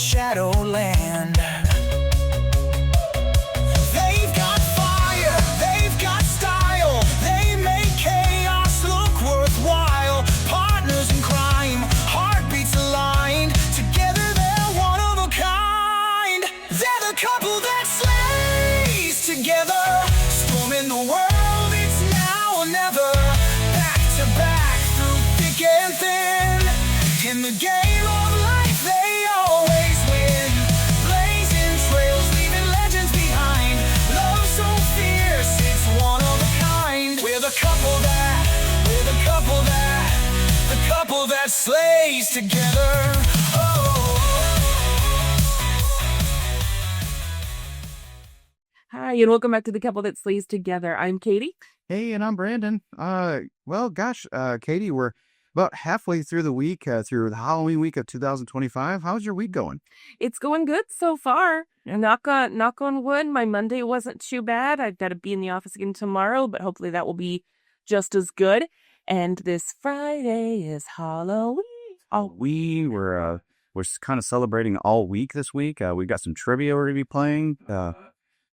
Shadowland. They've got fire, they've got style, they make chaos look worthwhile. Partners in crime, heartbeats aligned, together they're one of a kind. They're the couple that slays together, storming the world, it's now or never. Back to back, through thick and thin, in the game of life they always win. Blazing trails, leaving legends behind. Love so fierce, it's one of a kind. We're the couple that slays together. Oh. Hi, and welcome back to The Couple That Slays Together. I'm Katie. Hey, and I'm Brandon. Katie, we're about halfway through the week, through the Halloween week of 2025. How's your week going? It's going good so far. Knock on wood. My Monday wasn't too bad. I've got to be in the office again tomorrow, but hopefully that will be just as good. And this Friday is Halloween. We're kind of celebrating all week this week. We've got some trivia we're gonna be playing.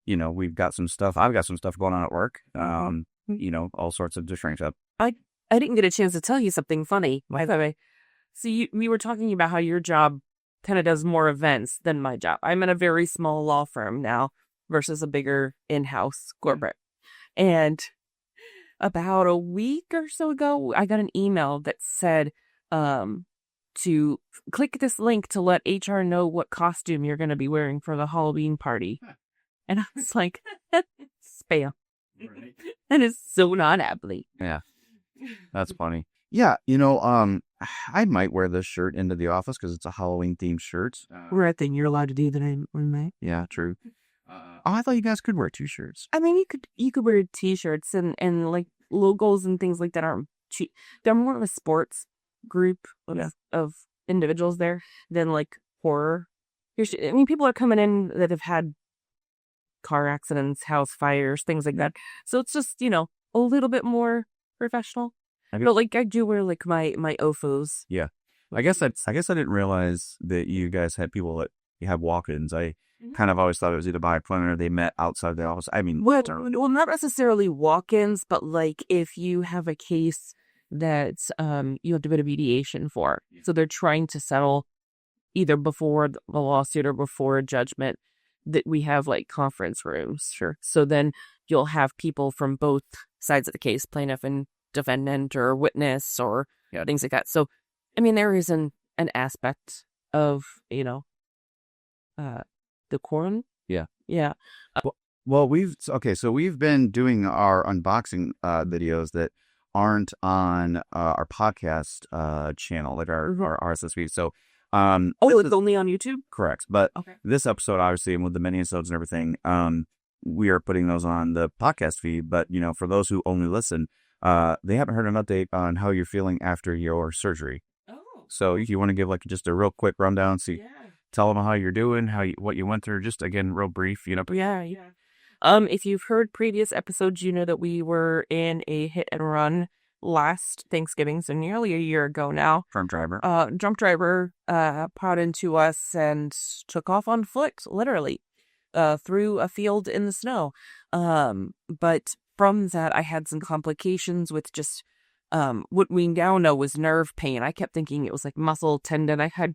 We've got some stuff. I've got some stuff going on at work. All sorts of different stuff. I didn't get a chance to tell you something funny, by the way. So we were talking about how your job kind of does more events than my job. I'm in a very small law firm now versus a bigger in-house corporate. And about a week or so ago, I got an email that said to click this link to let HR know what costume you're going to be wearing for the Halloween party. And I was like, spam. Right. That is so not aptly. Yeah, that's funny. Yeah, I might wear this shirt into the office because it's a Halloween themed shirt. Right thing you're allowed to do that I may. Yeah, true. I thought you guys could wear two shirts. I mean, you could wear t-shirts and like logos and things like that aren't cheap. They're more of a sports group of individuals there than like horror. People are coming in that have had car accidents, house fires, things like that. So it's just, a little bit more professional. But like I do wear like my OFOs. Yeah. I guess I didn't realize that you guys had people that you have walk-ins. I kind of always thought it was either by appointment or they met outside the office. I mean, well, not necessarily walk-ins, but like if you have a case that you have to go to mediation for. Yeah. So they're trying to settle either before the lawsuit or before a judgment, that we have like conference rooms. Sure. So then you'll have people from both sides of the case, plaintiff and defendant or witness or things like that. So, I mean, there is an aspect of, decorum. Yeah. Yeah. Well, we've been doing our unboxing videos that aren't on our podcast channel, like our RSS feed. So, it's only on YouTube? Correct. But this episode, obviously, and with the mini-episodes and everything, we are putting those on the podcast feed. But, for those who only listen, they haven't heard an update on how you're feeling after your surgery. Oh. So if you want to give like just a real quick rundown, tell them how you're doing, what you went through, just again, real brief, Yeah. If you've heard previous episodes, you know that we were in a hit and run last Thanksgiving, so nearly a year ago now. Drunk driver plowed into us and took off on foot, literally, through a field in the snow. But from that, I had some complications with just what we now know was nerve pain. I kept thinking it was like muscle tendon. I had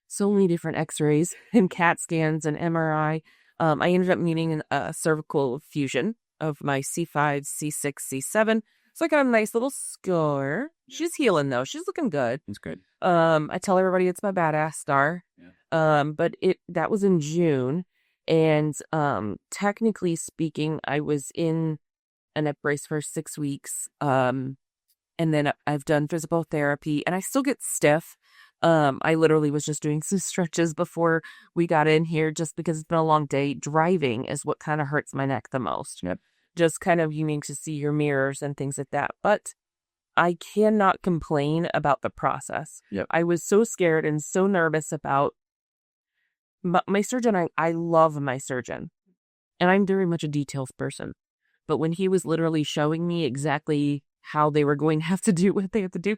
so many different x-rays and CAT scans and MRI. I ended up needing a cervical fusion of my C5, C6, C7. So I got a nice little scar. She's healing though. She's looking good. It's good. I tell everybody it's my badass star. Yeah. But that was in June. And technically speaking, I was in a neck brace for 6 weeks. And then I've done physical therapy and I still get stiff. I literally was just doing some stretches before we got in here just because it's been a long day. Driving is what kind of hurts my neck the most. Yep. Just kind of you need to see your mirrors and things like that. But I cannot complain about the process. Yep. I was so scared and so nervous about my surgeon. I love my surgeon and I'm very much a details person. But when he was literally showing me exactly how they were going to have to do what they have to do,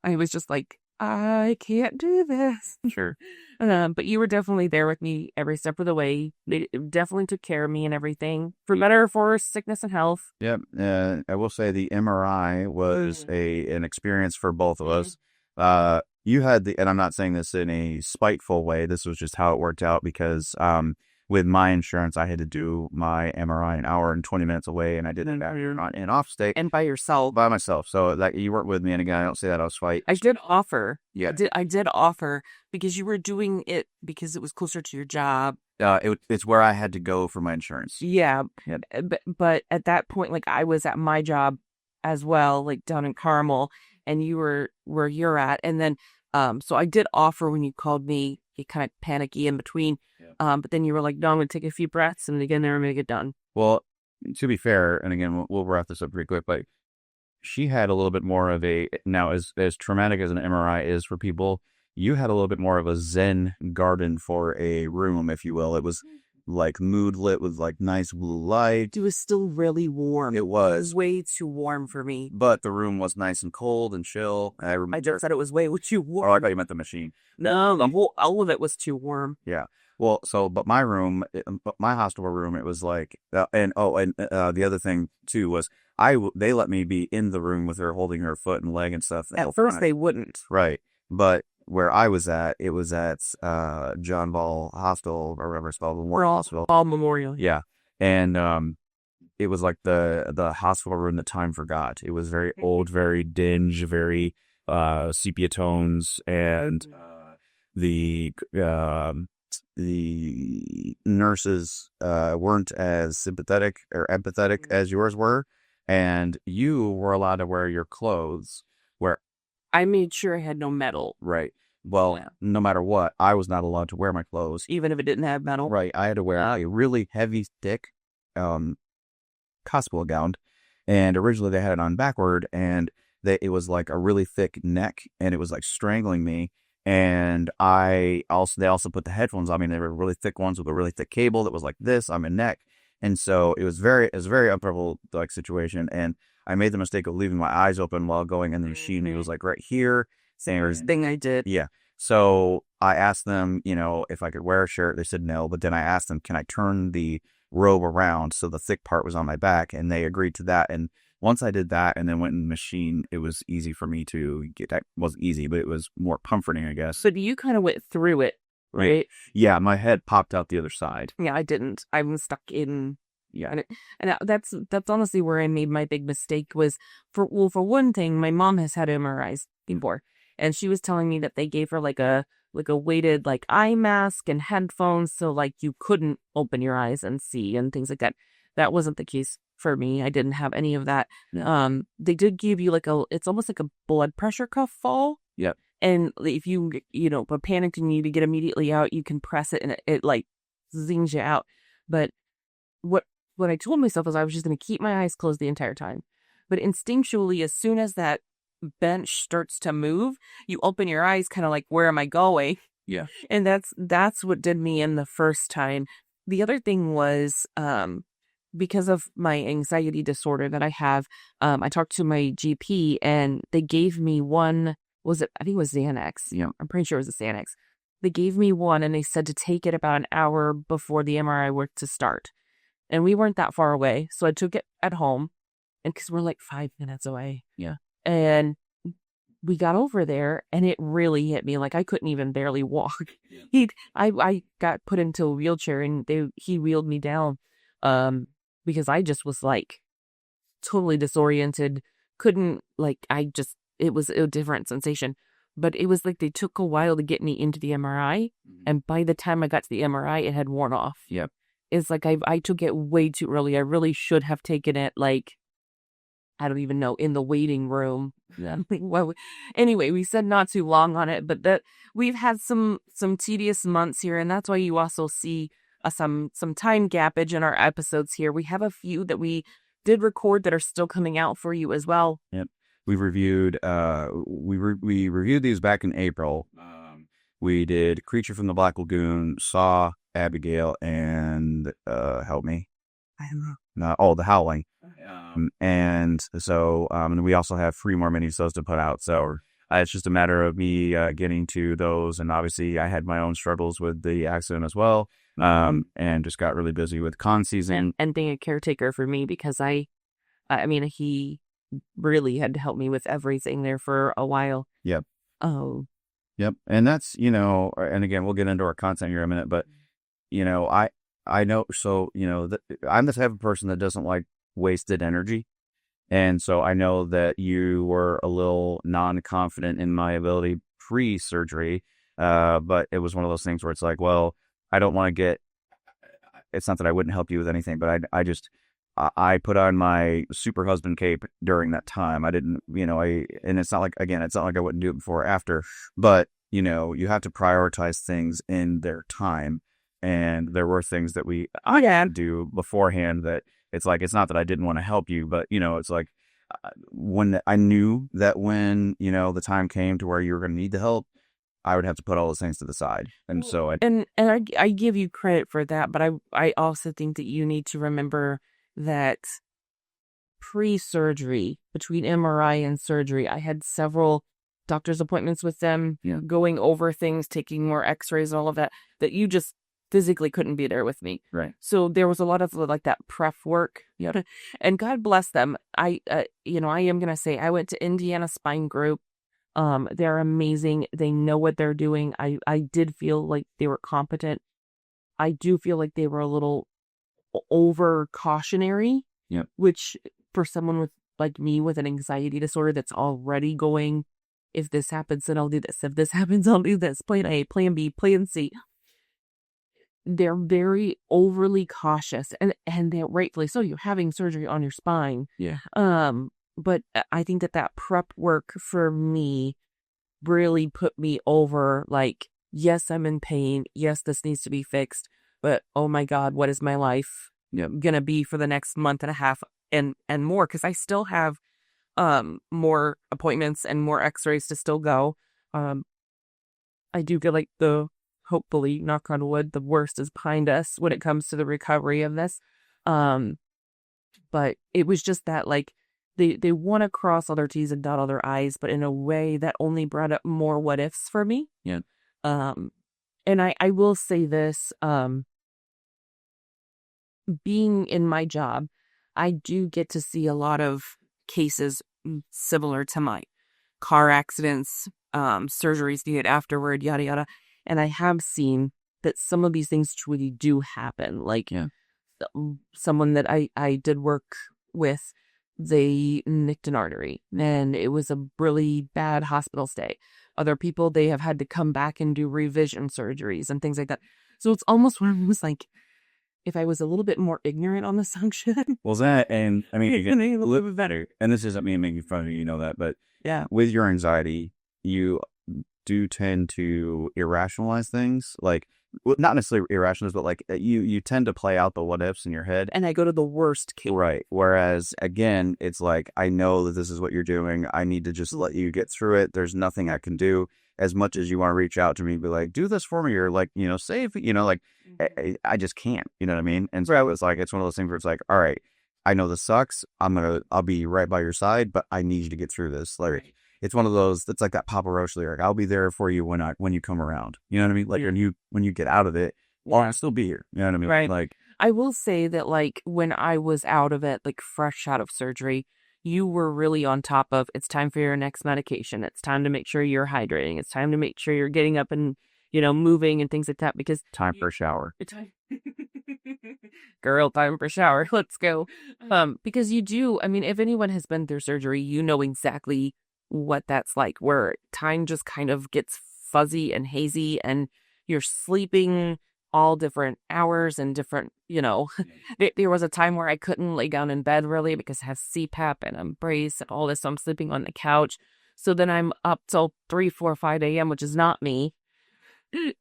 I was just like, I can't do this. Sure. But you were definitely there with me every step of the way. They definitely took care of me and everything, for better or for sickness and health. Yep. I will say the MRI was an experience for both of us. You had and I'm not saying this in a spiteful way. This was just how it worked out because with my insurance, I had to do my MRI an hour and 20 minutes away, and I did it in off state And by yourself. by myself. So that you weren't with me, and again, I don't say that I was fight. I did offer. Yeah. I did offer because you were doing it because it was closer to your job. It's where I had to go for my insurance. Yeah. Yep. But at that point, like I was at my job as well, like down in Carmel, and you were where you're at. And then, so I did offer when you called me, get kind of panicky in between. Yeah. But then you were like, no, I'm going to take a few breaths and again, I'm going to get done. Well, to be fair, and again, we'll wrap this up pretty quick, but she had a little bit more of now as traumatic as an MRI is for people, you had a little bit more of a Zen garden for a room, if you will. It was like mood lit with like nice blue light. It was still really warm. It was way too warm for me. But the room was nice and cold and chill. I just said it was way too warm. Oh, I thought you meant the machine. No, all of it was too warm. Yeah. Well, but my room, my hospital room, it was like, the other thing too was they let me be in the room with her holding her foot and leg and stuff. At first they wouldn't. Right. But where I was at, it was at John Ball Hospital or whatever it's called, War Hospital. Ball Memorial. Yeah. And it was like the hospital room that time forgot. It was very old, very dingy, very sepia tones, and the nurses weren't as sympathetic or empathetic as yours were, and you were allowed to wear your clothes where I made sure I had no metal. Right. Well, no matter what, I was not allowed to wear my clothes. Even if it didn't have metal? Right. I had to wear a really heavy, thick hospital gown, and originally they had it on backward, and it was like a really thick neck, and it was like strangling me. And they also put the headphones on me, and they were really thick ones with a really thick cable that was like this on my neck. And so it was a very uncomfortable like situation. And I made the mistake of leaving my eyes open while going in the machine. It was like right here. Same thing I did. Yeah. So I asked them, if I could wear a shirt. They said no. But then I asked them, can I turn the robe around so the thick part was on my back? And they agreed to that. And once I did that and then went in the machine, it was easy for me to get. It wasn't easy, but it was more comforting, I guess. But you kind of went through it, right? Yeah, my head popped out the other side. Yeah, I didn't. I'm stuck in. Yeah, and that's honestly where I made my big mistake was for one thing, my mom has had MRIs before, and she was telling me that they gave her like a weighted like eye mask and headphones, so like you couldn't open your eyes and see and things like that. That wasn't the case for me. I didn't have any of that. Yeah. They did give you it's almost like a blood pressure cuff fall. Yep. And if you but panicked and you need to get immediately out, you can press it and it like zings you out. But what I told myself was I was just going to keep my eyes closed the entire time. But instinctually, as soon as that bench starts to move, you open your eyes kind of like, where am I going? Yeah. And that's what did me in the first time. The other thing was because of my anxiety disorder that I have, I talked to my GP and they gave me one, I think it was Xanax. Yeah. I'm pretty sure it was a Xanax. They gave me one and they said to take it about an hour before the MRI were to start. And we weren't that far away, so I took it at home, and because we're like 5 minutes away. Yeah. And we got over there, and it really hit me. Like, I couldn't even barely walk. Yeah. I got put into a wheelchair, and he wheeled me down because I just was, like, totally disoriented. Couldn't, like, it was a different sensation. But it was like they took a while to get me into the MRI, and by the time I got to the MRI, it had worn off. Yep. It's like I took it way too early. I really should have taken it, like, I don't even know, in the waiting room. Yeah. Well, anyway, we said not too long on it, but that we've had some tedious months here, and that's why you also see some time gappage in our episodes here. We have a few that we did record that are still coming out for you as well. Yep. We've reviewed we reviewed these back in April. We did Creature from the Black Lagoon, Saw, Abigail, and help me. I don't know. The Howling. And so and we also have 3 more minisodes to put out. So It's just a matter of me getting to those. And obviously I had my own struggles with the accident as well. And just got really busy with con season. And being a caretaker for me, because I mean, he really had to help me with everything there for a while. Yep. Oh. Yep. And that's, and again, we'll get into our content here in a minute, but, I know, so, I'm the type of person that doesn't like wasted energy. And so I know that you were a little non-confident in my ability pre-surgery, but it was one of those things where it's like, well, I don't want to it's not that I wouldn't help you with anything, but I put on my super husband cape during that time. I didn't, and it's not like, again, it's not like I wouldn't do it before or after, but, you have to prioritize things in their time. And there were things that I had to do beforehand that it's like, it's not that I didn't want to help you, but, it's like when I knew that when, the time came to where you were going to need the help, I would have to put all those things to the side. And so I give you credit for that, but I also think that you need to remember that pre-surgery, between MRI and surgery, I had several doctor's appointments with them, going over things, taking more x-rays and all of that you just physically couldn't be there with me. Right. So there was a lot of like that prep work. And God bless them. I am going to say I went to Indiana Spine Group. They're amazing. They know what they're doing. I did feel like they were competent. I do feel like they were a little over cautionary, which for someone with like me with an anxiety disorder that's already going, if this happens, then I'll do this. If this happens, I'll do this. Plan A, plan B, plan C. They're very overly cautious, and they're rightfully so. You're having surgery on your spine. Yeah. But I think that prep work for me really put me over, like, yes, I'm in pain. Yes, this needs to be fixed. But, oh my God, what is my life going to be for the next month and a half and more? Because I still have more appointments and more x-rays to still go. I do feel like hopefully, knock on wood, the worst is behind us when it comes to the recovery of this. But it was just that, like, they want to cross all their T's and dot all their I's, but in a way that only brought up more what ifs for me. Yeah. And I will say this, being in my job, I do get to see a lot of cases similar to mine. Car accidents, surgeries needed afterward, yada, yada. And I have seen that some of these things truly do happen. Like someone that I did work with, they nicked an artery and it was a really bad hospital stay. Other people, they have had to come back and do revision surgeries and things like that. So it's almost one of those, like, if I was a little bit more ignorant on the function. Well, that, and I mean, a little bit better. And this isn't me making fun of you, that, but yeah, with your anxiety, you do tend to irrationalize things, like, well, not necessarily irrationalize, but like you tend to play out the what ifs in your head, and I go to the worst case. Right. Whereas again, it's like, I know that this is what you're doing. I need to just let you get through it. There's nothing I can do. As much as you want to reach out to me, be like, do this for me, or like, save, like, I just can't. You know what I mean? And so it's like, it's one of those things where it's like, all right, I know this sucks. I'll be right by your side, but I need you to get through this. Like, it's one of those, it's like that Papa Roach lyric. I'll be there for you when you come around. You know what I mean? Like, when you get out of it, well, I'll still be here. You know what I mean? Right. Like, I will say that, like, when I was out of it, like fresh out of surgery, you were really on top of, it's time for your next medication. It's time to make sure you're hydrating. It's time to make sure you're getting up and, moving and things like that, because time for a shower. Girl, time for a shower. Let's go. Because you do, I mean, if anyone has been through surgery, you know exactly what that's like, where time just kind of gets fuzzy and hazy and you're sleeping all different hours and different, there was a time where I couldn't lay down in bed really because I have CPAP and I'm braced and all this, so I'm sleeping on the couch. So then I'm up till 3, 4, 5 a.m., which is not me,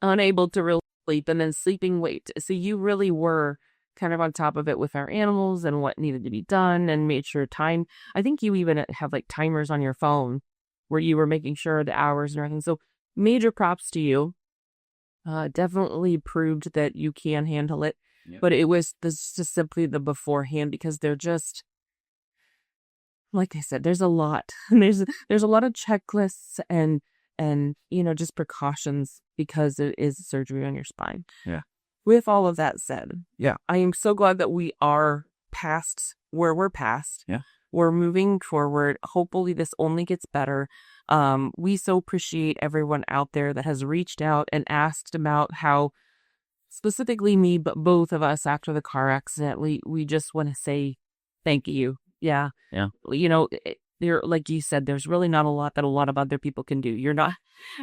unable to really sleep, and then sleeping late. So you really were kind of on top of it with our animals and what needed to be done, and made sure time. I think you even have like timers on your phone where you were making sure the hours and everything. So major props to you. Definitely proved that you can handle it. Yep. But it was just simply the beforehand, because they're just, like I said, there's a lot. There's a lot of checklists and just precautions because it is surgery on your spine. Yeah. With all of that said, Yeah. I am so glad that we are past where we're past. Yeah. We're moving forward. Hopefully this only gets better. We so appreciate everyone out there that has reached out and asked about how, specifically me, but both of us after the car accident, we just want to say thank you. Yeah. Yeah. There, like you said, there's really not a lot that a lot of other people can do. You're not,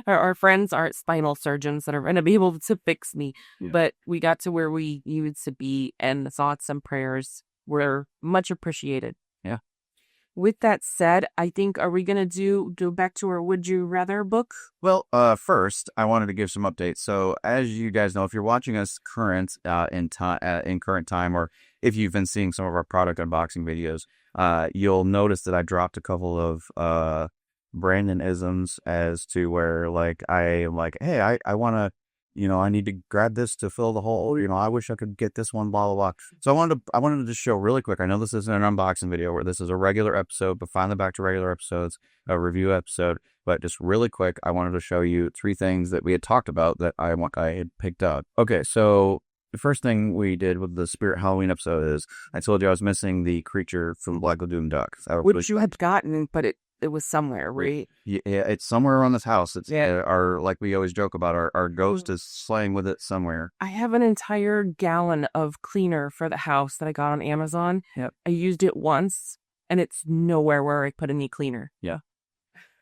our friends aren't spinal surgeons that are going to be able to fix me, but we got to where we needed to be, and the thoughts and prayers were much appreciated. Yeah. With that said, I think, are we going to do back to our Would You Rather book? Well, first, I wanted to give some updates. So, as you guys know, if you're watching us in current time, or if you've been seeing some of our product unboxing videos, you'll notice that I dropped a couple of Brandon-isms as to where, like, I am like, hey, I want to, I need to grab this to fill the hole. I wish I could get this one, blah, blah, blah. So I wanted to just show really quick. I know this isn't an unboxing video where this is a regular episode, but finally back to regular episodes, a review episode. But just really quick, I wanted to show you 3 things that we had talked about that I had picked up. Okay, so the first thing we did with the Spirit Halloween episode is I told you I was missing the creature from Black Lagoon Duck. Which you had gotten, but it was somewhere, right? Yeah, it's somewhere around this house. It's like we always joke about, our ghost is slaying with it somewhere. I have an entire gallon of cleaner for the house that I got on Amazon. Yep. I used it once, and it's nowhere where I put any cleaner. Yeah.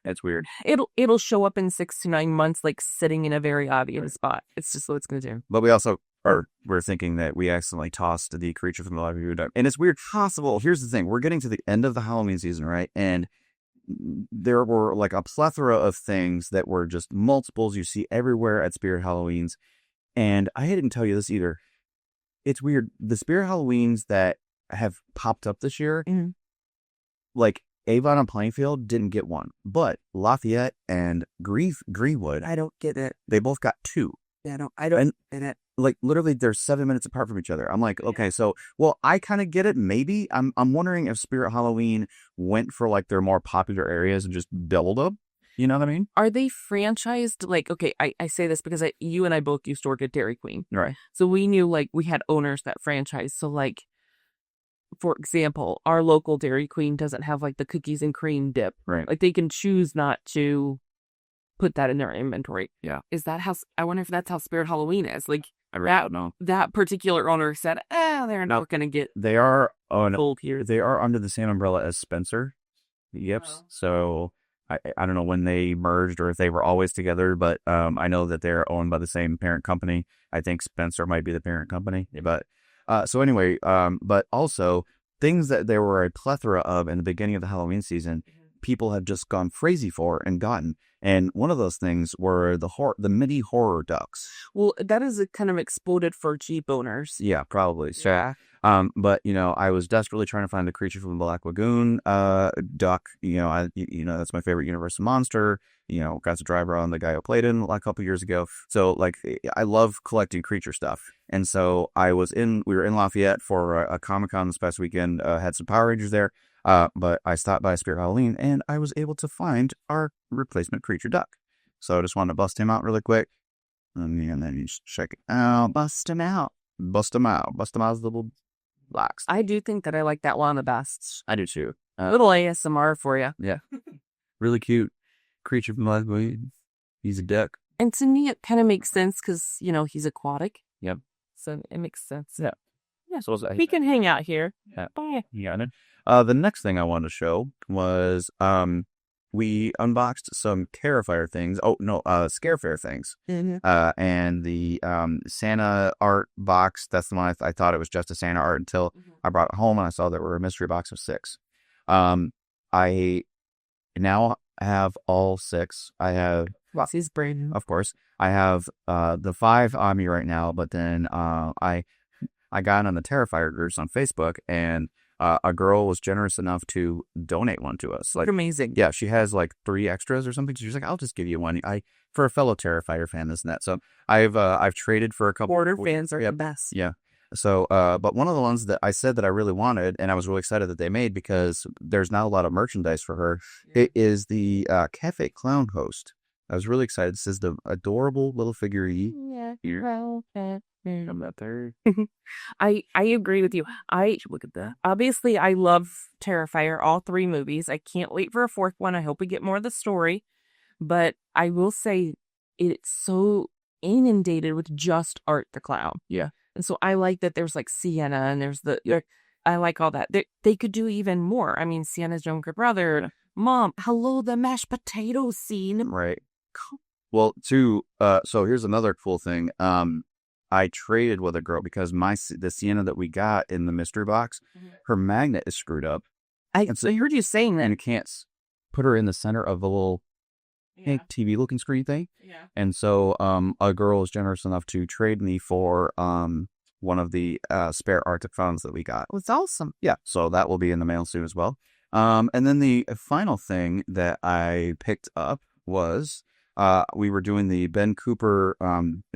That's weird. It'll show up in 6 to 9 months, like sitting in a very obvious spot. It's just what it's going to do. But we also we're thinking that we accidentally tossed the creature from the Black Lagoon Duck. And it's weird. Possible. Here's the thing. We're getting to the end of the Halloween season, right? And there were like a plethora of things that were just multiples you see everywhere at Spirit Halloweens. And I didn't tell you this either. It's weird. The Spirit Halloweens that have popped up this year, like Avon and Plainfield didn't get one, but Lafayette and Greenwood, I don't get it. they both got 2. Yeah, I don't get it. Like literally they're 7 minutes apart from each other. I'm like, okay, so, well, I kind of get it. Maybe I'm wondering if Spirit Halloween went for like their more popular areas and just doubled up. You know what I mean? Are they franchised? Like, okay, I say this because you and I both used to work at Dairy Queen. Right. So we knew, like, we had owners that franchised. So, like, for example, our local Dairy Queen doesn't have, like, the cookies and cream dip. Right. Like, they can choose not to put that in their inventory. Yeah. Is that how, I wonder if that's how Spirit Halloween is. Like, I really don't know. That particular owner said, they're not going to get They are sold here. They are under the same umbrella as Spencer. Yep. Oh. So I don't know when they merged or if they were always together, but I know that they're owned by the same parent company. I think Spencer might be the parent company. But so anyway, but also things that there were a plethora of in the beginning of the Halloween season, people have just gone crazy for and gotten. And one of those things were the mini horror ducks. Well, that is kind of exploded for Jeep owners. Yeah, probably. So, Yeah. but I was desperately trying to find the creature from the Black Lagoon duck. That's my favorite Universal monster. Got to drive around the guy who played in a couple years ago. So like, I love collecting creature stuff. And so we were in Lafayette for a Comic-Con this past weekend. Had some Power Rangers there. But I stopped by Spirit Halloween and I was able to find our replacement creature duck. So I just wanted to bust him out really quick. And then you just check it out. Bust him out. Bust him out. Bust him out as little blocks. I do think that I like that one the best. I do too. Little ASMR for you. Yeah. Really cute creature from Black Lagoon. He's a duck. And to me, it kind of makes sense because, he's aquatic. Yep. So it makes sense. Yeah. Yeah. So we can hang out here. Yeah. Bye. Yeah. The next thing I wanted to show was we unboxed some Terrifier things. Oh, no, Scarefair things. Mm-hmm. And the Santa art box, that's the one I thought it was just a Santa art until I brought it home and I saw there were a mystery box of 6. I now have all 6. I have... He's brand new. Of course. I have the 5 on me right now, but then I got on the Terrifier groups on Facebook, and a girl was generous enough to donate one to us. Like, amazing. Yeah, she has like 3 extras or something. She's like, I'll just give you one. For a fellow Terrifier fan, this and that. So I've traded for a couple. Border fans are the best. Yeah. So, but one of the ones that I said that I really wanted, and I was really excited that they made because there's not a lot of merchandise for her, it is the Cafe Clown Host. I was really excited. This is the adorable little figure. Yeah. Here. Well, I'm not there. I agree with you. Look at that. Obviously I love Terrifier, all 3 movies. I can't wait for a 4th one. I hope we get more of the story. But I will say it's so inundated with just Art the Clown. Yeah. And so I like that there's like Sienna and there's I like all that. They could do even more. I mean, Sienna's younger brother, Mom, hello, the mashed potato scene. Right. Well, so here's another cool thing. I traded with a girl because the Sienna that we got in the mystery box, her magnet is screwed up. I heard you saying that. And you can't put her in the center of the little TV looking screen thing. Yeah. And so a girl was generous enough to trade me for one of the spare Arctic Clowns that we got. It's awesome. Yeah, so that will be in the mail soon as well. And then the final thing that I picked up was we were doing the Ben Cooper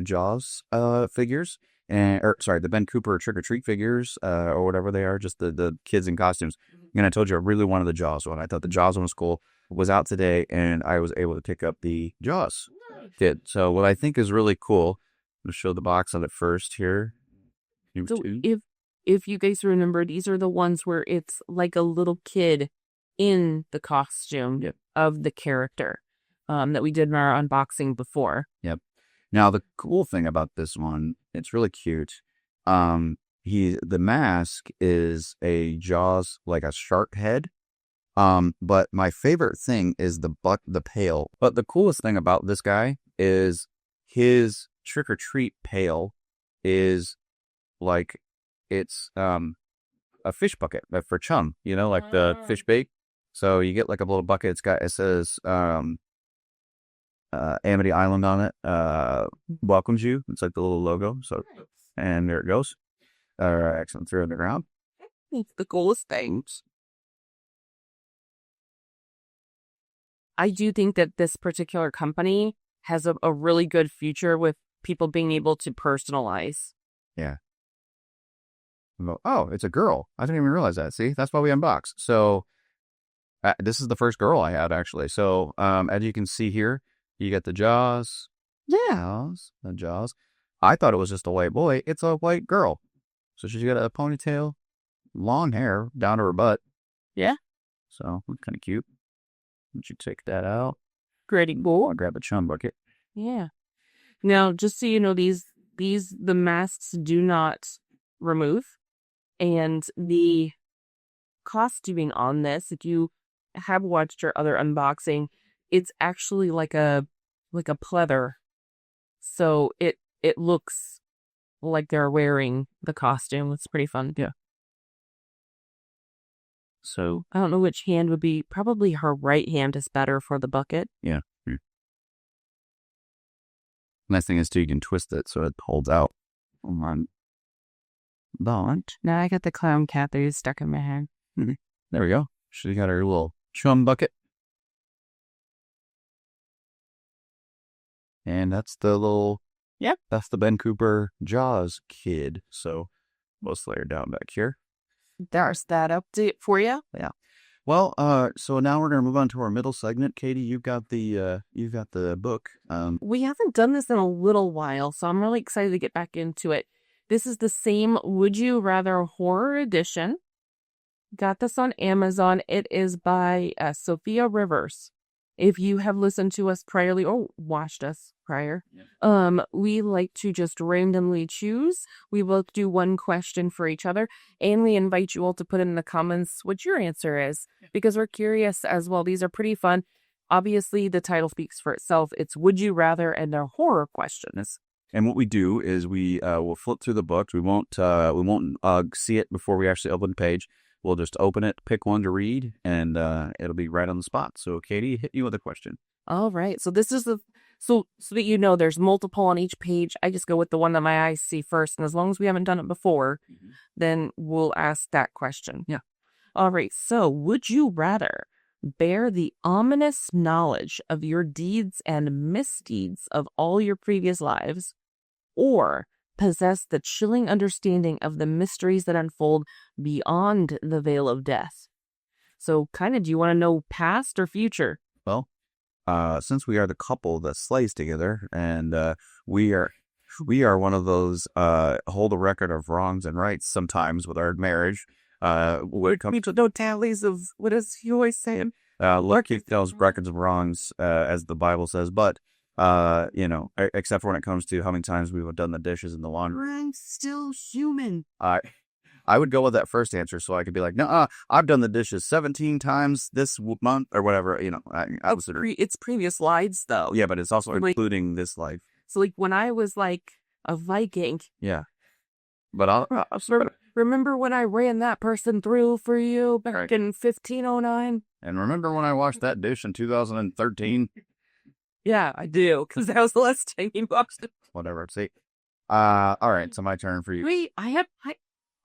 Jaws figures, the Ben Cooper Trick or Treat figures or whatever they are, just the kids in costumes. And I told you I really wanted the Jaws one. I thought the Jaws one was cool. It was out today, and I was able to pick up the Jaws kit. So what I think is really cool, I'm going to show the box on it first here. So if you guys remember, these are the ones where it's like a little kid in the costume of the character that we did in our unboxing before. Yep. Now, the cool thing about this one, it's really cute. The mask is a Jaws, like a shark head. But my favorite thing is the pail. But the coolest thing about this guy is his trick-or-treat pail is like it's a fish bucket for chum, like the fish bait. So you get like a little bucket. It says Amity Island on it. Welcomes you. It's like the little logo. So, and there it goes. Excellent. Throw it in the ground. It's the coolest things. I do think that this particular company has a really good future with people being able to personalize. Yeah. Oh, it's a girl. I didn't even realize that. See, that's why we unbox. So this is the first girl I had, actually. So as you can see here, you get the Jaws. Yeah. The Jaws. I thought it was just a white boy. It's a white girl. So she's got a ponytail, long hair down to her butt. Yeah. So kind of cute. Would you take that out? Pretty cool. I'll grab a chum bucket. Yeah. Now, just so you know, the masks do not remove. And the costuming on this, if you have watched your other unboxing, it's actually like a pleather. So it looks like they're wearing the costume. It's pretty fun. Yeah. So I don't know which hand would be. Probably her right hand is better for the bucket. Yeah. Nice thing is too, you can twist it so it holds out. Hold on. But now I got the clown cat that is stuck in my hand. There we go. She got her little chum bucket. And that's the little, that's the Ben Cooper Jaws kid. So most layer down back here. There's that update for you. Yeah. Well, so now we're gonna move on to our middle segment. Katie, you've got the book. We haven't done this in a little while, so I'm really excited to get back into it. This is the same Would You Rather horror edition. Got this on Amazon. It is by Sophia Rivers. If you have listened to us priorly or watched us prior, we like to just randomly choose. We will do one question for each other, and we invite you all to put in the comments what your answer is, because we're curious as well. These are pretty fun. Obviously, the title speaks for itself. It's Would You Rather, and they're horror questions. And what we do is we will flip through the books. We won't see it before we actually open the page. We'll just open it, pick one to read, and it'll be right on the spot. So, Katie, hit you with a question. All right. So this is so that you know there's multiple on each page. I just go with the one that my eyes see first. And as long as we haven't done it before, then we'll ask that question. Yeah. All right. So would you rather bear the ominous knowledge of your deeds and misdeeds of all your previous lives, or possess the chilling understanding of the mysteries that unfold beyond the veil of death. So, kind of, do you want to know past or future? Well, since we are the couple that slays together, and we are one of those hold a record of wrongs and rights sometimes with our marriage. When it comes to no tallies of what is he always saying? Look, keep those records of wrongs, as the Bible says, but except for when it comes to how many times we have done the dishes in the laundry. I'm still human. I would go with that first answer, so I could be like, no, I've done the dishes 17 times this month or whatever. It's previous lives though. Yeah, but it's also including this life. So like when I was like a Viking. Yeah. But remember when I ran that person through for you back in 1509? And remember when I washed that dish in 2013? Yeah, I do, because that was the last time you watched it. Whatever. See. All right, so my turn for you. Wait,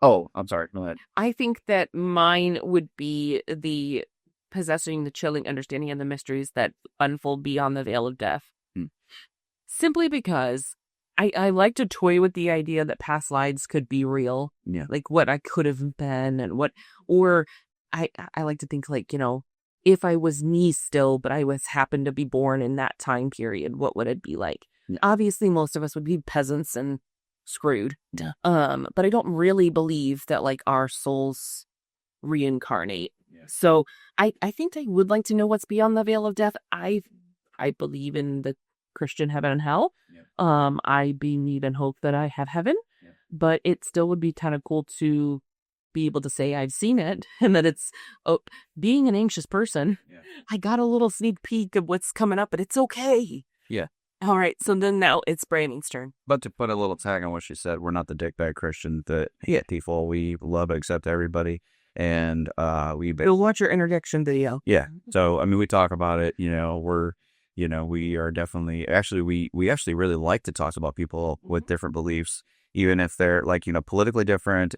Oh, I'm sorry. Go ahead. I think that mine would be the possessing the chilling understanding of the mysteries that unfold beyond the veil of death. Simply because I like to toy with the idea that past lives could be real. Yeah. Like what I could have been or I like to think like, if I was me still, but I happened to be born in that time period, what would it be like? Yeah. Obviously, most of us would be peasants and screwed. Yeah. But I don't really believe that like our souls reincarnate. Yeah. So I think I would like to know what's beyond the veil of death. I believe in the Christian heaven and hell. Yeah. I believe and hope that I have heaven. Yeah. But it still would be kind of cool to be able to say I've seen it and that it's being an anxious person. Yeah. I got a little sneak peek of what's coming up, but it's okay. Yeah. All right. So then now it's Brandon's turn. But to put a little tag on what she said, we're not the dickbag Christian that people. We love and accept everybody. And we'll watch your introduction video. Yeah. So, I mean, we talk about it, we are definitely, we actually really like to talk about people with different beliefs, even if they're like, politically different,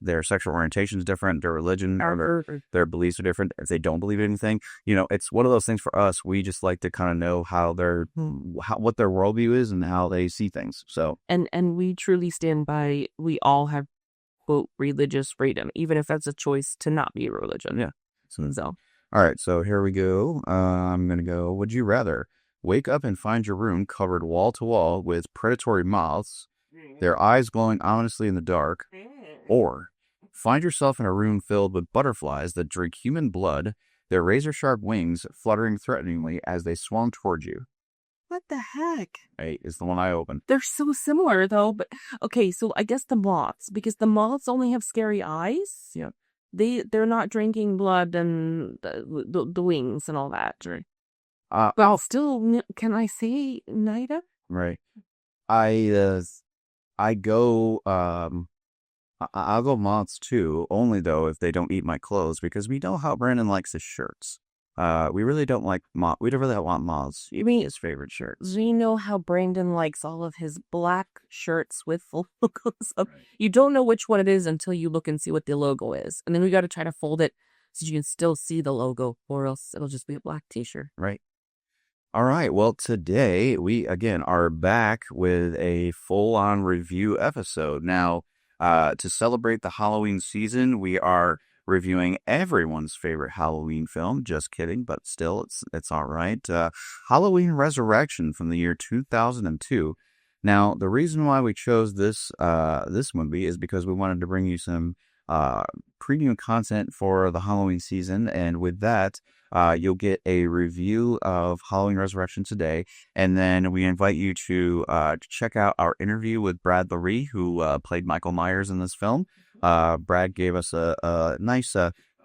their sexual orientation is different, their religion or their beliefs are different. If they don't believe in anything, it's one of those things for us. We just like to kind of know how what their worldview is and how they see things. So, and we truly stand by, we all have quote religious freedom, even if that's a choice to not be a religion. Yeah. So. All right, so here we go. I'm going to go, would you rather wake up and find your room covered wall to wall with predatory moths, their eyes glowing ominously in the dark, or find yourself in a room filled with butterflies that drink human blood, their razor-sharp wings fluttering threateningly as they swung toward you? What the heck? Hey, it's the one I opened. They're so similar, though. But okay, so I guess the moths, because the moths only have scary eyes. Yeah. They're not drinking blood and the wings and all that. Right? Well, still, can I say Nida? Right. I'll go moths too, only though if they don't eat my clothes, because we know how Brandon likes his shirts. We really don't like moths. We don't really want moths. You mean his favorite shirts? We know how Brandon likes all of his black shirts with logos up. Right. You don't know which one it is until you look and see what the logo is. And then we got to try to fold it so you can still see the logo, or else it'll just be a black t-shirt. Right. All right. Well, today we, again, are back with a full-on review episode. Now, to celebrate the Halloween season, we are reviewing everyone's favorite Halloween film. Just kidding, but still, it's all right. Halloween Resurrection from the year 2002. Now, the reason why we chose this movie is because we wanted to bring you some premium content for the Halloween season, and with that, you'll get a review of Halloween Resurrection today, and then we invite you to check out our interview with Brad Loree, who played Michael Myers in this film. Brad gave us a nice,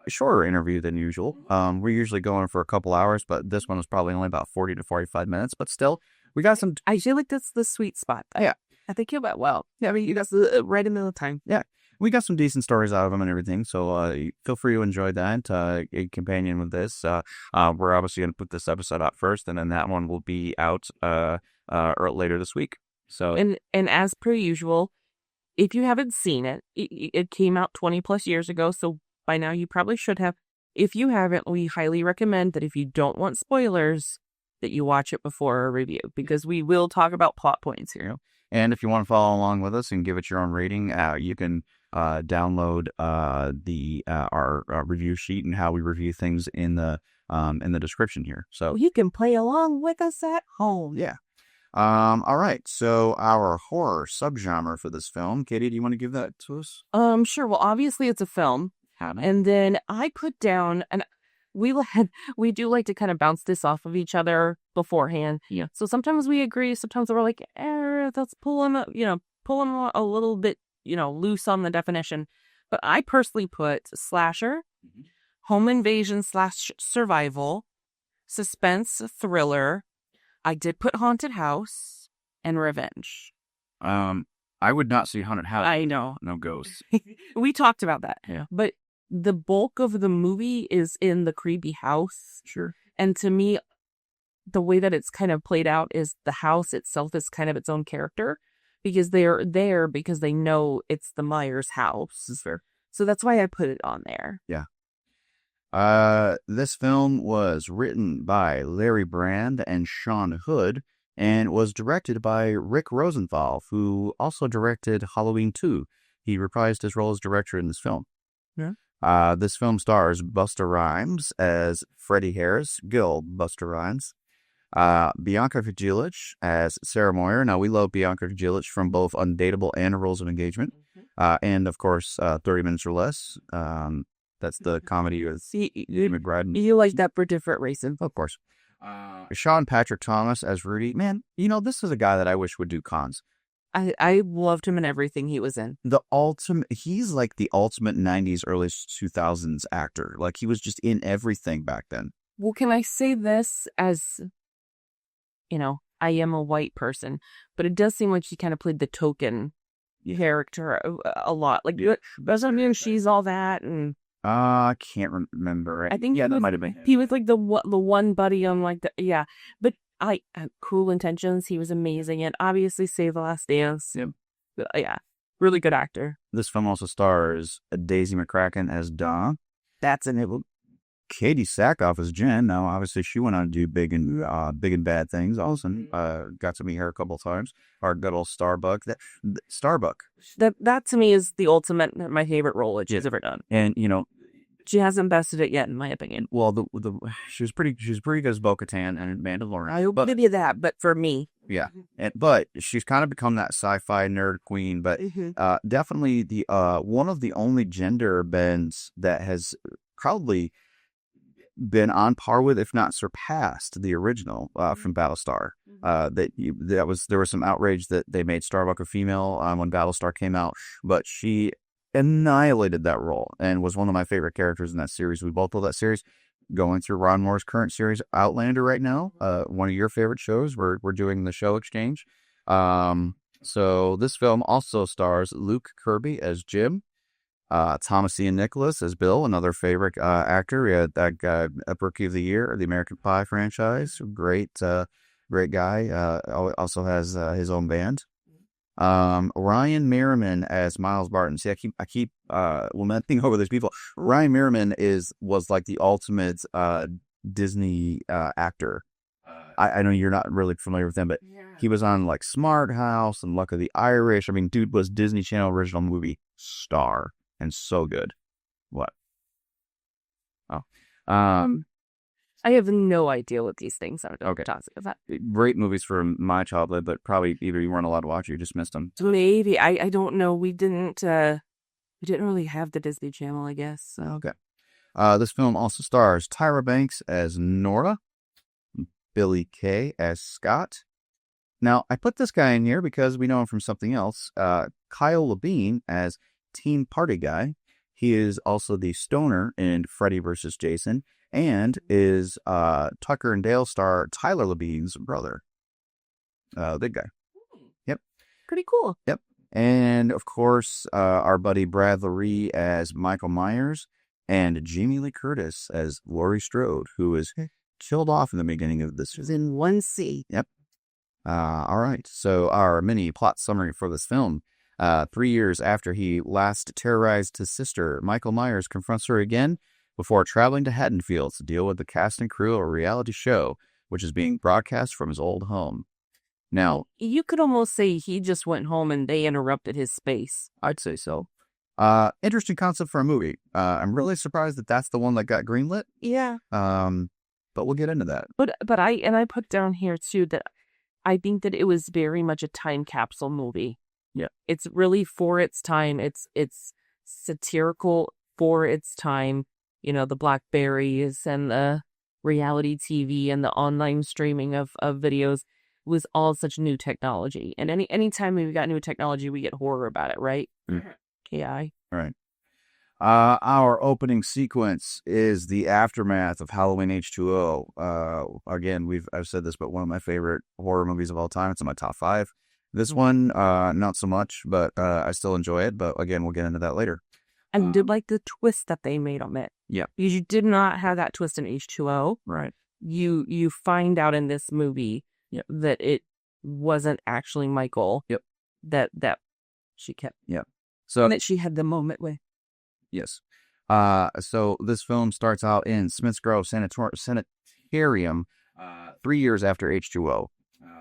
shorter interview than usual. We're usually going for a couple hours, but this one was probably only about 40 to 45 minutes, but still, we got some... I feel like that's the sweet spot. Yeah. I think you went well. Yeah, I mean, you got right in the middle of time. Yeah. We got some decent stories out of them and everything, so feel free to enjoy that. A companion with this. We're obviously going to put this episode out first, and then that one will be out later this week. So and as per usual, if you haven't seen it, it came out 20 plus years ago, so by now you probably should have. If you haven't, we highly recommend that if you don't want spoilers, that you watch it before a review, because we will talk about plot points here. And if you want to follow along with us and give it your own rating, you can download our review sheet and how we review things in the description here. So you can play along with us at home. Yeah. All right. So our horror subgenre for this film, Katie, do you want to give that to us? Sure. Well, obviously it's a film. And then I put down, and we do like to kind of bounce this off of each other beforehand. Yeah. So sometimes we agree, sometimes we're like, let's pull them a little bit, loose on the definition. But I personally put slasher, home invasion / survival, suspense, thriller. I did put haunted house and revenge. I would not see haunted house. I know. No ghosts. We talked about that. Yeah. But the bulk of the movie is in the creepy house. Sure. And to me, the way that it's kind of played out is the house itself is kind of its own character because they're there because they know it's the Myers house. That's fair. So that's why I put it on there. Yeah. This film was written by Larry Brand and Sean Hood and was directed by Rick Rosenthal, who also directed Halloween 2. He reprised his role as director in this film. Yeah. This film stars Busta Rhymes as Freddie Harris, Busta Rhymes. Bianca Fajilic as Sarah Moyer. Now, we love Bianca Fajilic from both Undateable and Rules of Engagement. And, of course, 30 Minutes or Less. That's the comedy with McBride. You like that for different reasons. Of course. Sean Patrick Thomas as Rudy. Man, this is a guy that I wish would do cons. I loved him in everything he was in. He's like the ultimate 90s, early 2000s actor. Like, he was just in everything back then. Well, can I say this as, I am a white person, but it does seem like she kind of played the token character a lot. Like, doesn't mean she's all that. And I can't remember. I think that might have been. He was like the one buddy on but Cruel Intentions. He was amazing, and obviously Save the Last Dance. Yep. Really good actor. This film also stars Daisy McCracken as Dawn. That's an it. Katie Sackhoff as Jen. Now, obviously, she went on to do big and bad things. Also, got to meet her a couple of times. Our good old Starbuck. Starbuck. That to me is the ultimate, my favorite role that she's ever done. And she hasn't bested it yet, in my opinion. Well, she was pretty good as Bo-Katan and Mandalorian. I will give you that, but for me, yeah. But she's kind of become that sci-fi nerd queen. But definitely the one of the only gender bends that has probably been on par with, if not surpassed, the original from Battlestar. There was some outrage that they made Starbuck a female when Battlestar came out, but she annihilated that role and was one of my favorite characters in that series. We both love that series. Going through Ron Moore's current series, Outlander, right now. One of your favorite shows. We're doing the show exchange. So this film also stars Luke Kirby as Jim. Thomas Ian Nicholas as Bill, another favorite actor. We had that guy, Rookie of the Year of the American Pie franchise. Great guy. Also has his own band. Ryan Merriman as Miles Barton. See, I keep lamenting over these people. Ryan Merriman was like the ultimate Disney actor. I know you're not really familiar with him, but he was on like Smart House and Luck of the Irish. I mean, dude was Disney Channel original movie star. And so good. What? Oh. I have no idea what these things are. Okay. Talking about. Great movies from my childhood, but probably either you weren't allowed to watch or you just missed them. Maybe. I don't know. We didn't really have the Disney Channel, I guess. So. Okay. This film also stars Tyra Banks as Nora, Billy Kay as Scott. Now, I put this guy in here because we know him from something else. Kyle Labine as Teen Party Guy. He is also the stoner in Freddy vs. Jason and is Tucker and Dale star Tyler Labine's brother. Big guy. Yep. Pretty cool. Yep. And of course, our buddy Brad Loree as Michael Myers and Jamie Lee Curtis as Laurie Strode, who was killed off in the beginning of this. It was in 1C. Yep. All right. So our mini plot summary for this film. 3 years after he last terrorized his sister, Michael Myers confronts her again before traveling to Haddonfield to deal with the cast and crew of a reality show, which is being broadcast from his old home. Now, You could almost say he just went home and they interrupted his space. I'd say so. Interesting concept for a movie. I'm really surprised that that's the one that got greenlit. Yeah. But we'll get into that. But I put down here too that I think that it was very much a time capsule movie. Yeah. It's really for its time. It's satirical for its time. The Blackberries and the reality TV and the online streaming of videos was all such new technology. And anytime we've got new technology, we get horror about it, right? Mm-hmm. Yeah. All right. Our opening sequence is the aftermath of Halloween H2O. Again, I've said this, but one of my favorite horror movies of all time. It's in my top 5. This one, not so much, but I still enjoy it. But again, we'll get into that later. And did like the twist that they made on it. Yeah. Because you did not have that twist in H2O. Right. You find out in this movie that it wasn't actually Michael. Yep. That she kept. Yep. So and that she had the moment with. Yes. So this film starts out in Smiths Grove Sanitarium 3 years after H2O.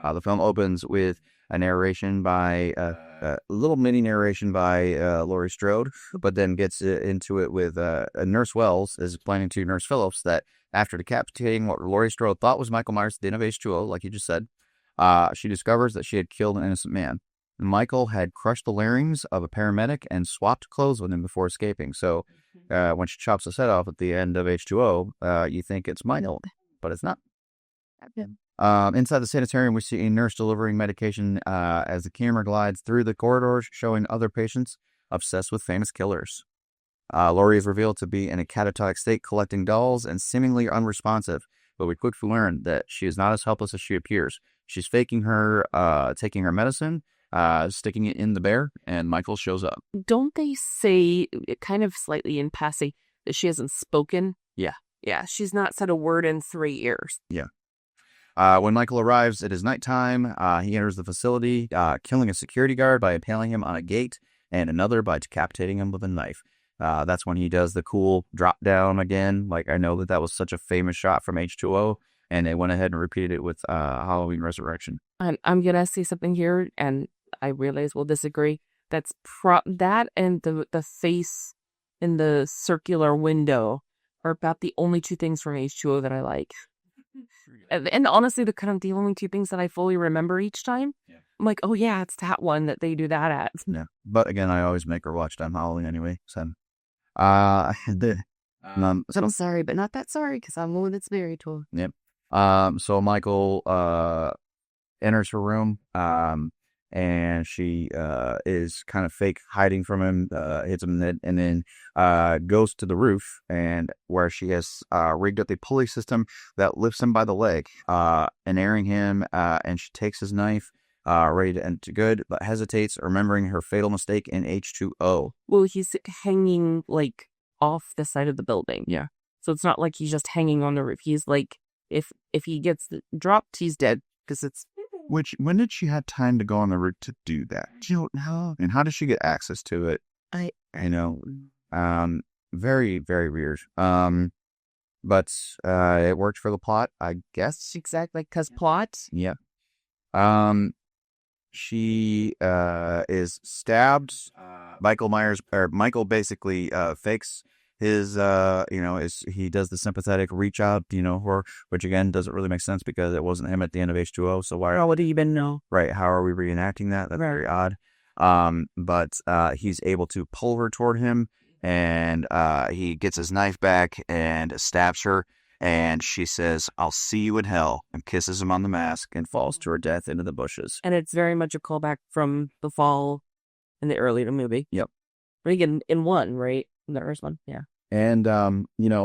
The film opens with a narration by a little mini narration by Laurie Strode, but then gets into it with Nurse Wells is explaining to Nurse Phillips that after decapitating what Laurie Strode thought was Michael Myers at the end of H2O, like you just said, she discovers that she had killed an innocent man. Michael had crushed the larynx of a paramedic and swapped clothes with him before escaping. So when she chops his head off at the end of H2O, you think it's Michael, but it's not. Inside the sanitarium, we see a nurse delivering medication as the camera glides through the corridors, showing other patients obsessed with famous killers. Loree is revealed to be in a catatonic state, collecting dolls and seemingly unresponsive, but we quickly learn that she is not as helpless as she appears. She's faking her taking her medicine, sticking it in the bear, and Michael shows up. Don't they say, kind of slightly in passing, that she hasn't spoken? Yeah. Yeah, she's not said a word in 3 years. Yeah. When Michael arrives, it is nighttime. He enters the facility, killing a security guard by impaling him on a gate, and another by decapitating him with a knife. That's when he does the cool drop down again. Like, I know that was such a famous shot from H2O, and they went ahead and repeated it with Halloween Resurrection. I'm going to say something here, and I realize we'll disagree. That's that and the face in the circular window are about the only 2 things from H2O that I like. And honestly, the kind of the only 2 things that I fully remember each time. Yeah. I'm like, oh yeah, it's that one that they do that at. Yeah, but again, I always make her watch it on Halloween anyway. So, so I'm sorry, but not that sorry, because I'm the one that's married to her. Yep. So Michael enters her room, and she is kind of fake hiding from him, hits him, and then goes to the roof, and where she has rigged up the pulley system that lifts him by the leg, inearing him, and she takes his knife, ready to end to good, but hesitates, remembering her fatal mistake in H2O. Well, he's hanging, like, off the side of the building. Yeah. So it's not like he's just hanging on the roof. He's like, if he gets dropped, he's dead, because it's... When did she have time to go on the roof to do that? I don't know. And how did she get access to it? I know. Very, very weird. But it worked for the plot, I guess. Exactly, because plot. Yeah. She is stabbed. Michael basically fakes his, he does the sympathetic reach out, which again doesn't really make sense because it wasn't him at the end of H2O. So why? How would he even know? Right. How are we reenacting that? That's very odd. But he's able to pull her toward him, and he gets his knife back and stabs her. And she says, "I'll see you in hell," and kisses him on the mask and falls to her death into the bushes. And it's very much a callback from The Fall in the earlier movie. Yep. Again, in 1, right? In the first one, yeah. And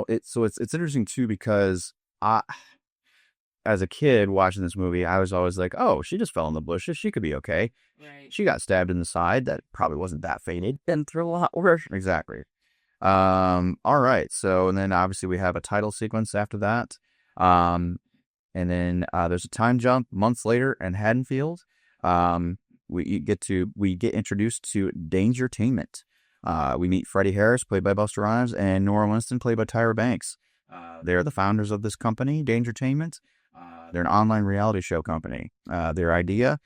it's interesting too because as a kid watching this movie, I was always like, "Oh, she just fell in the bushes. She could be okay." Right. She got stabbed in the side. That probably wasn't that fated. Been through a lot worse. Exactly. All right. So, and then obviously we have a title sequence after that. And then there's a time jump months later in Haddonfield. We get introduced to Dangertainment. We meet Freddie Harris, played by Busta Rhymes, and Nora Winston, played by Tyra Banks. They're the founders of this company, Dangertainment. They're an online reality show company. Their idea,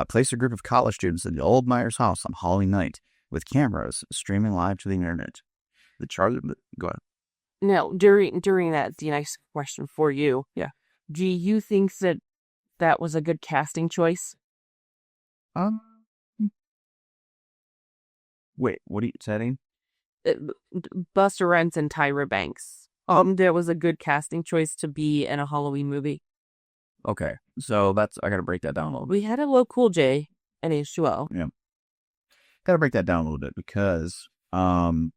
place a group of college students in the old Myers house on Halloween night with cameras streaming live to the internet. The Charlie, go ahead. Now, during that, the nice question for you. Yeah. Do you think that was a good casting choice? Wait, what are you saying? Busta Rhymes and Tyra Banks. That was a good casting choice to be in a Halloween movie. Okay, so I gotta break that down a little bit. We had a low Cool J and H2O. Yeah. Gotta break that down a little bit because, for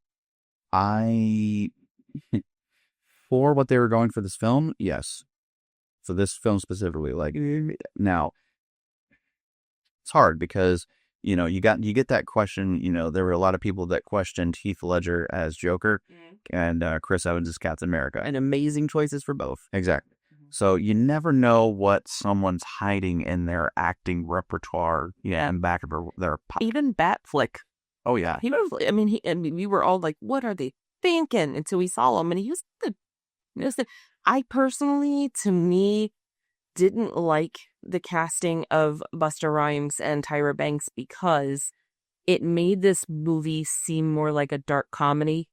what they were going for this film, yes. For this film specifically, like, now, it's hard because, you get that question, there were a lot of people that questioned Heath Ledger as Joker and Chris Evans as Captain America. And amazing choices for both. Exactly. So you never know what someone's hiding in their acting repertoire, in back of their pocket. Even Batflick. Oh, yeah. He was, we were all like, what are they thinking? Until we saw him. And he was I personally, to me, didn't like the casting of Busta Rhymes and Tyra Banks because it made this movie seem more like a dark comedy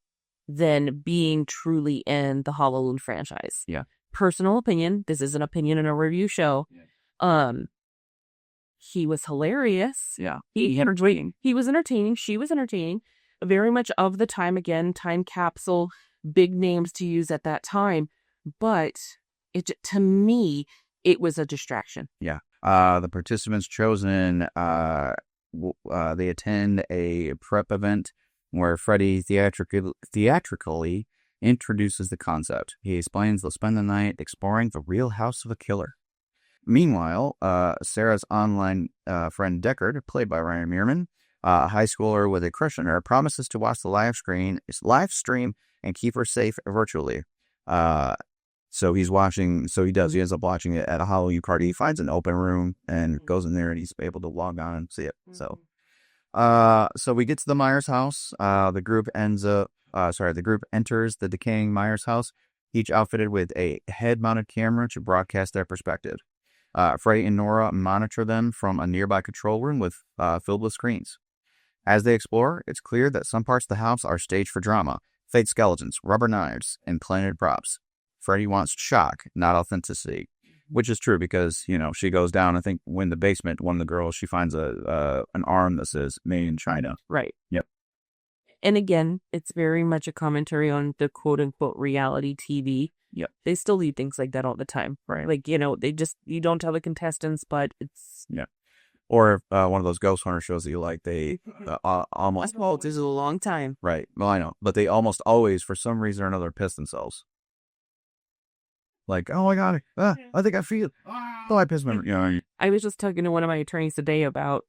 than being truly in the Halloween franchise. Yeah. Personal opinion. This is an opinion in a review show. Yeah. He was hilarious. Yeah. He was entertaining. She was entertaining. Very much of the time, again, time capsule, big names to use at that time. But to me, it was a distraction. Yeah. The participants chosen, they attend a prep event where Freddy theatrically introduces the concept. He explains they'll spend the night exploring the real house of a killer. Meanwhile, Sarah's online friend Deckard, played by Ryan Meerman, a high schooler with a crush on her, promises to watch the live stream and keep her safe virtually. So he ends up watching it at a Halloween party. He finds an open room and goes in there and he's able to log on and see it. So we get to the Myers house. The group enters the decaying Myers house, each outfitted with a head-mounted camera to broadcast their perspective. Freddy and Nora monitor them from a nearby control room filled with screens. As they explore, it's clear that some parts of the house are staged for drama, fake skeletons, rubber knives, and planted props. Freddy wants shock, not authenticity, which is true because, she goes down, I think, in the basement, one of the girls, she finds an arm that says made in China. Right. Yep. And again, it's very much a commentary on the quote-unquote reality TV. Yep. They still do things like that all the time. Right. Like, you don't tell the contestants, but it's... Yeah. Or one of those ghost hunter shows that you like, they almost... Oh, this is a long time. Right. Well, I know. But they almost always, for some reason or another, piss themselves. Like, oh, I got it. I think I feel it. Oh, I pissed my... I was just talking to one of my attorneys today about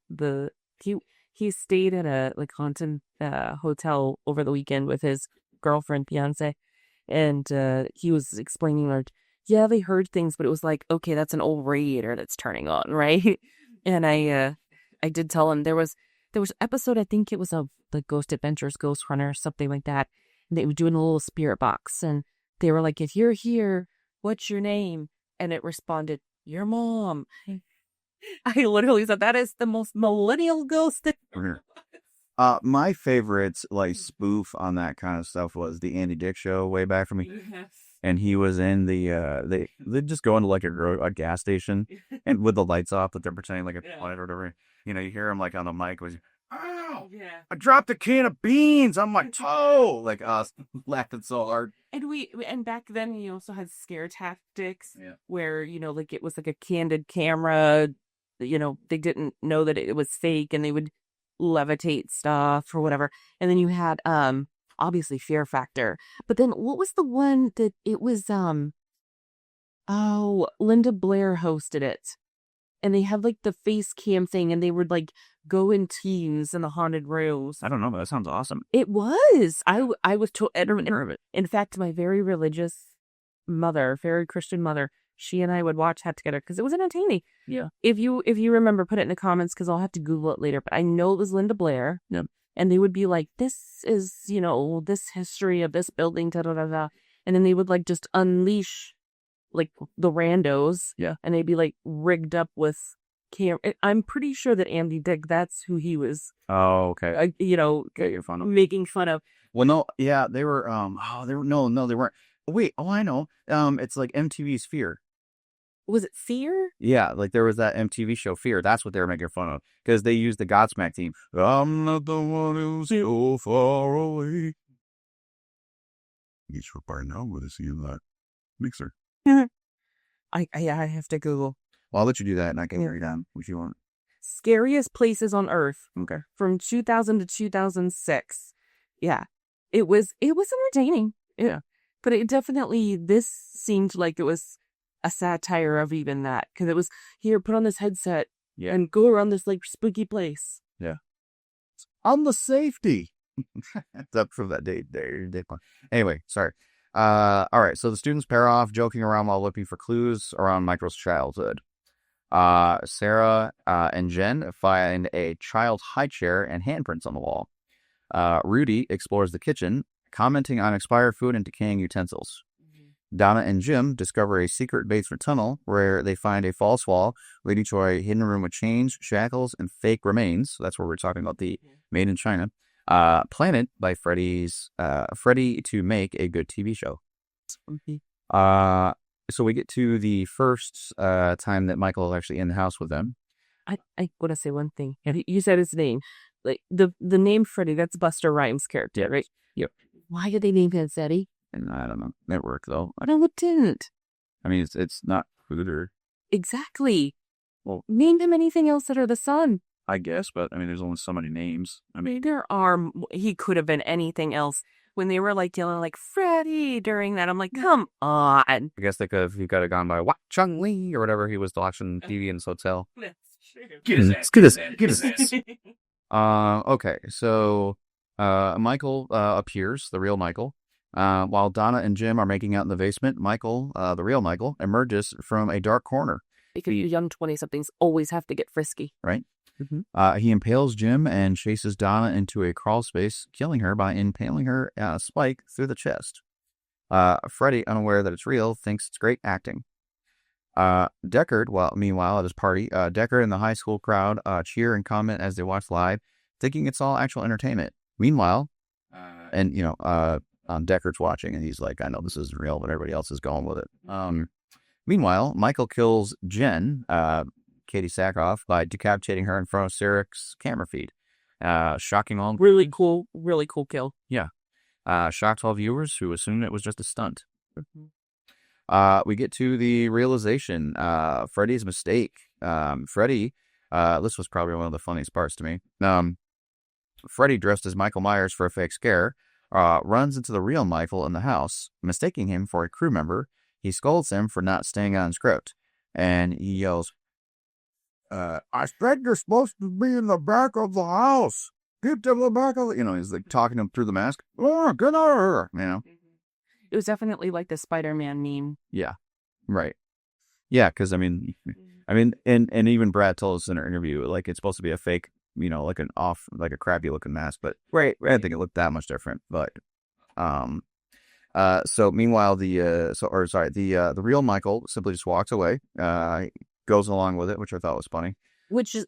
he stayed at a haunted hotel over the weekend with his girlfriend, fiance, and he was explaining like, yeah, they heard things, but it was like, okay, that's an old radiator that's turning on, right? And I did tell him there was episode, I think it was of the Ghost Adventures, Ghost Runner, something like that, and they were doing a little spirit box, and they were like, if you're here, what's your name? And it responded, your mom. I literally said, that is the most millennial ghost that my favorite spoof on that kind of stuff was the Andy Dick show way back from me. Yes. And he was in they just go into a gas station and with the lights off that they're pretending like a planet or whatever. You hear him on the mic was, ow, yeah, I dropped a can of beans on my toe. Laughing so hard. And back then you also had scare tactics where, it was like a candid camera. They didn't know that it was fake and they would levitate stuff or whatever. And then you had obviously Fear Factor. But then what was the one that it was Linda Blair hosted it. And they had the face cam thing and they would go in teams in the haunted rooms. I don't know, but that sounds awesome. It was. I was in fact, my very religious mother, very Christian mother, she and I would watch that together because it was entertaining. Yeah. If you remember, put it in the comments because I'll have to Google it later. But I know it was Linda Blair. Yeah. And they would be like, this is, this history of this building, da da da da. And then they would just unleash like the randos. Yeah. And they'd be like rigged up with camera. I'm pretty sure that Andy Dick, that's who he was, Oh, okay. Making fun of. Well, no, yeah, they were, no, they weren't. Wait, I know. It's like MTV's Fear. Was it Fear? Yeah, like there was that MTV show Fear. That's what they were making fun of because they used the Godsmack theme. I'm not the one who's so far away. Each for part now with a see in that mixer. I have to Google. Well, I'll let you do that and I can carry down if you want. Scariest Places on Earth. Okay. From 2000 to 2006. Yeah. It was entertaining. Yeah. But it definitely, this seemed like it was a satire of even that. Because it was, here, put on this headset and go around this like spooky place. Yeah. On the safety. That's up from that day. Anyway, sorry. All right. So the students pair off, joking around while looking for clues around Michael's childhood. Sarah and Jen find a child high chair and handprints on the wall. Rudy explores the kitchen, commenting on expired food and decaying utensils. Donna and Jim discover a secret basement tunnel where they find a false wall leading to a hidden room with chains, shackles, and fake remains. So that's where we're talking about the Made in China. Planted by Freddie to make a good TV show. So we get to the first time that Michael is actually in the house with them. I want to say one thing. You said his name. Like the name Freddy, that's Buster Rhymes' character, right? Yep. Why did they name him Eddie? And I don't know. It worked though. No, it didn't. I mean, it's not food or... Exactly. Well, name him anything else that are the son. I guess, but I mean, there's only so many names. I mean, he could have been anything else. When they were like yelling like Freddy during that, I'm like, come on. I guess he could have gone by Chung Lee or whatever he was watching TV in his hotel. Get his ass. Get his ass. Okay, so Michael appears, the real Michael. While Donna and Jim are making out in the basement, Michael, the real Michael, emerges from a dark corner. Because young 20-somethings always have to get frisky. Right? Mm-hmm. He impales Jim and chases Donna into a crawl space, killing her by impaling her spike through the chest. Freddy, unaware that it's real, thinks it's great acting. Deckard, meanwhile, at his party, Deckard and the high school crowd cheer and comment as they watch live, thinking it's all actual entertainment. Meanwhile, Deckard's watching and he's like, I know this isn't real, but everybody else is going with it. Meanwhile, Michael kills Jen, Katie Sackhoff, by decapitating her in front of Sarek's camera feed. Shocking all... Really cool kill. Yeah. Shocked all viewers who assumed it was just a stunt. We get to the realization, Freddy's mistake. Freddy, this was probably one of the funniest parts to me. Freddy, dressed as Michael Myers for a fake scare, runs into the real Michael in the house, mistaking him for a crew member. He scolds him for not staying on script, and he yells, I said you're supposed to be in the back of the house. Get to the back of the... he's like talking to him through the mask. Oh, get out of here, It was definitely like the Spider-Man meme. Yeah, right. Yeah, because, and even Brad told us in our interview, like, it's supposed to be a fake, like a crappy looking mask, but right. I didn't think it looked that much different, but, so meanwhile, the real Michael simply just walks away, goes along with it, which I thought was funny. Which is,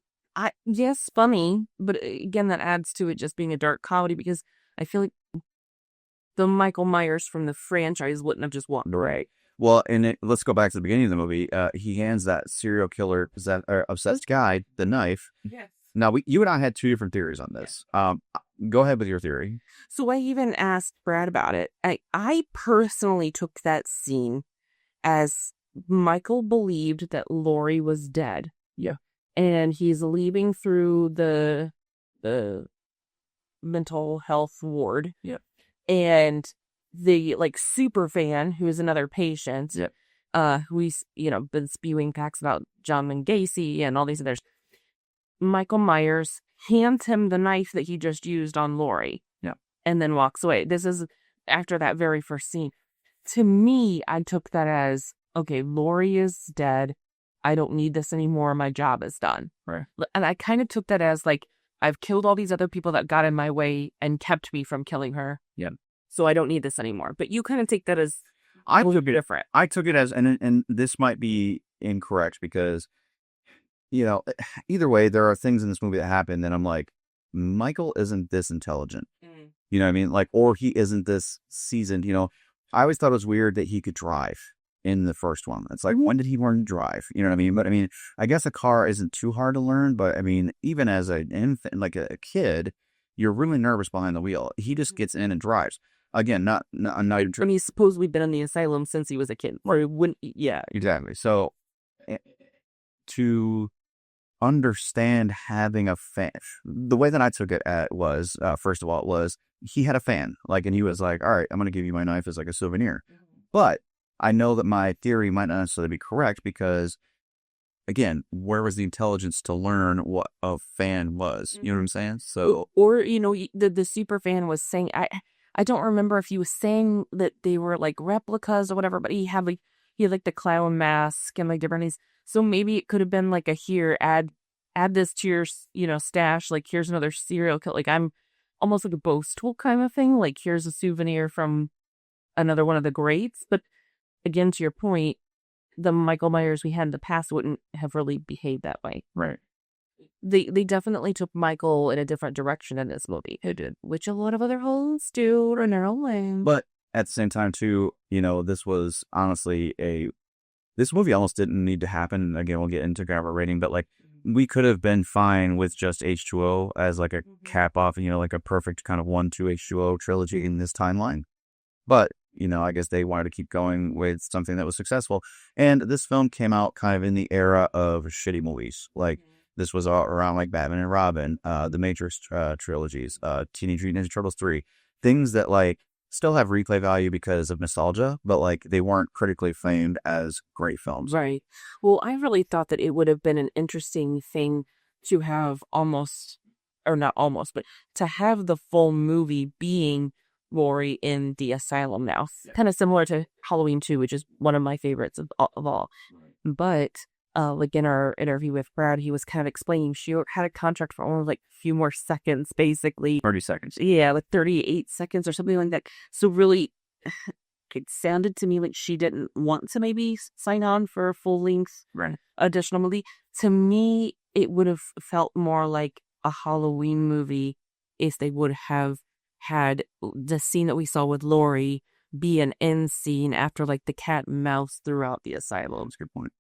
yes, funny, but again, that adds to it just being a dark comedy because I feel like the Michael Myers from the franchise wouldn't have just walked away. Well, let's go back to the beginning of the movie. He hands that serial killer, obsessed guy, the knife. Yes. Now, you and I had two different theories on this. Go ahead with your theory. So I even asked Brad about it. I personally took that scene as Michael believed that Loree was dead. Yeah. And he's leaving through the mental health ward. Yeah. And the super fan, who is another patient, who's been spewing facts about John and Gacy and all these others. Michael Myers hands him the knife that he just used on Loree. Yeah. And then walks away. This is after that very first scene. To me, I took that as, okay, Loree is dead. I don't need this anymore. My job is done. Right. And I kind of took that as I've killed all these other people that got in my way and kept me from killing her. Yeah. So I don't need this anymore. But you kind of take that as... I was took it different. I took it as, and this might be incorrect because, either way, there are things in this movie that happen that I'm like, Michael isn't this intelligent. You know what I mean? Like, or he isn't this seasoned. I always thought it was weird that he could drive in the first one. It's like, when did he learn to drive? You know what I mean? But I mean, I guess a car isn't too hard to learn, but I mean, even as an infant, like a kid, you're really nervous behind the wheel. He just gets in and drives. Again, not even And he's supposedly been in the asylum since he was a kid. Or he wouldn't, yeah. exactly. So to understand having a fan, the way that I took it was, first of all, it was he had a fan, like, and he was like, all right, I'm going to give you my knife as like a souvenir. But I know that my theory might not necessarily be correct because, again, where was the intelligence to learn what a fan was? You know what I'm saying? So, or the super fan was saying, I don't remember if he was saying that they were like replicas or whatever, but he had the clown mask and like different things. So maybe it could have been like add this to your stash. Like, here's another serial killer. Like, I'm almost like a boastful kind of thing. Like, here's a souvenir from another one of the greats. But again, to your point, the Michael Myers we had in the past wouldn't have really behaved that way. right. They definitely took Michael in a different direction in this movie. Who did? Which a lot of other hosts do in their own way. But at the same time, too, this was honestly this movie almost didn't need to happen. Again, we'll get into kind of a rating, but like, we could have been fine with just H2O as like a cap off, like a perfect kind of 1-2 H2O trilogy in this timeline. But, I guess they wanted to keep going with something that was successful. And this film came out kind of in the era of shitty movies. Like, this was all around like Batman and Robin, the Matrix trilogies, Teenage Mutant Ninja Turtles 3. Things that like still have replay value because of nostalgia, but like they weren't critically famed as great films. Right. Well, I really thought that it would have been an interesting thing to have but to have the full movie being Loree in the asylum now. Kind of similar to Halloween 2, which is one of my favorites of all. But like in our interview with Brad, he was kind of explaining she had a contract for only like a few more seconds, basically. 30 seconds. Yeah, like 38 seconds or something like that. So really, it sounded to me like she didn't want to maybe sign on for a full-length additional movie. To me, it would have felt more like a Halloween movie if they would have had the scene that we saw with Loree be an end scene after like the cat and mouse throughout the asylum. That's a good point.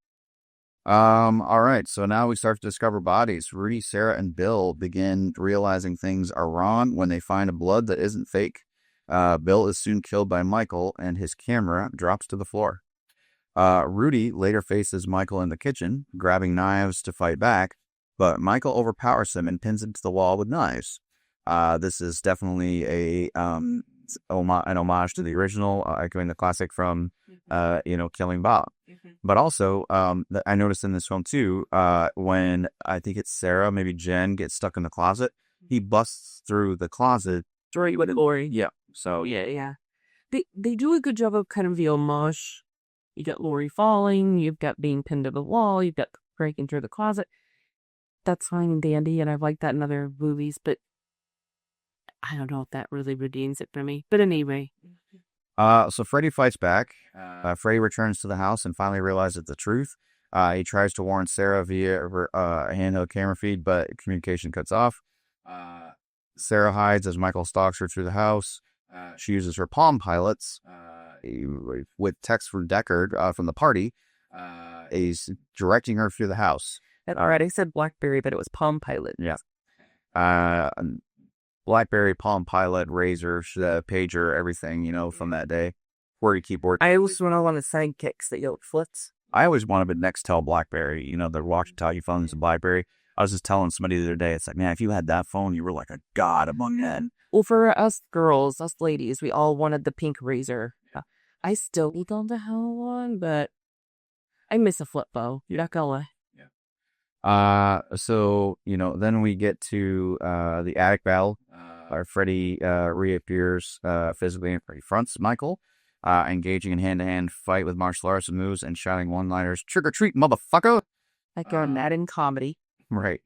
All right, so now we start to discover bodies. Rudy, Sarah, and Bill begin realizing things are wrong when they find a blood that isn't fake. Bill is soon killed by Michael, and his camera drops to the floor. Rudy later faces Michael in the kitchen, grabbing knives to fight back, but Michael overpowers him and pins him to the wall with knives. This is definitely an homage to the original, echoing the classic from, Killing Bob. But also, I noticed in this film too, when I think it's Sarah, maybe Jen, gets stuck in the closet, he busts through the closet. Right with Loree. Yeah. So yeah. They do a good job of kind of the homage. You got Loree falling, you've got being pinned to the wall, you've got breaking through the closet. That's fine and dandy, and I've liked that in other movies, but I don't know if that really redeems it for me. But anyway. So Freddy fights back. Freddy returns to the house and finally realizes the truth. He tries to warn Sarah via a handheld camera feed, but communication cuts off. Sarah hides as Michael stalks her through the house. She uses her Palm Pilots with text from Deckard from the party. He's directing her through the house. All right, I said BlackBerry, but it was Palm Pilot. Yeah. BlackBerry, Palm Pilot, Razor, pager, everything, from that day. QWERTY keyboard. I always want to want the sidekicks that yelled flits. I always wanted a Nextel BlackBerry, the walkie-talkie phones and BlackBerry. I was just telling somebody the other day, it's like, man, if you had that phone, you were like a god among men. Well, for us girls, us ladies, we all wanted the pink Razor. I still don't have one, but I miss a flip phone. Not gonna lie. So, then we get to the attic battle. Freddy reappears physically and confronts Michael, engaging in hand-to-hand fight with martial arts moves and shouting one-liners, "Trick or treat, motherfucker!" Like a mad in comedy. Right.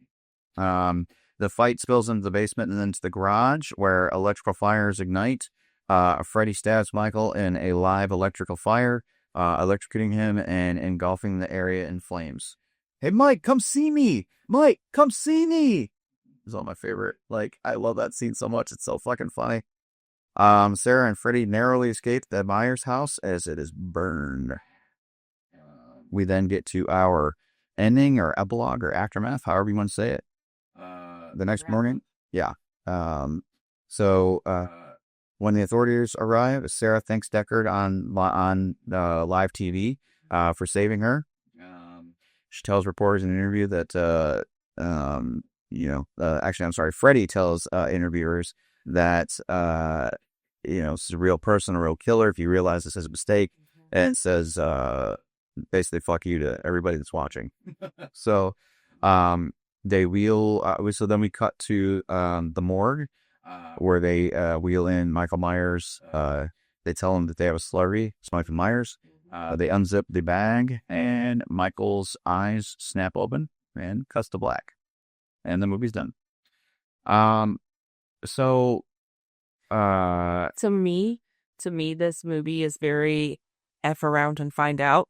The fight spills into the basement and then to the garage, where electrical fires ignite. Freddy stabs Michael in a live electrical fire, electrocuting him and engulfing the area in flames. Hey, Mike, come see me! Mike, come see me! It's all my favorite. Like, I love that scene so much. It's so fucking funny. Sarah and Freddy narrowly escape the Myers house as it is burned. We then get to our ending or epilogue or aftermath, however you want to say it. The next morning. Yeah. So when the authorities arrive, Sarah thanks Deckard on live TV for saving her. She tells reporters in an interview that, actually, I'm sorry, Freddy tells interviewers that, this is a real person, a real killer. If you realize this is a mistake, and says, basically, fuck you to everybody that's watching. So, they wheel, so then we cut to the morgue, where they wheel in Michael Myers. They tell him that they have a slurry. It's Michael Myers. They unzip the bag, and Michael's eyes snap open and cuts to black. And the movie's done. To me, this movie is very F around and find out.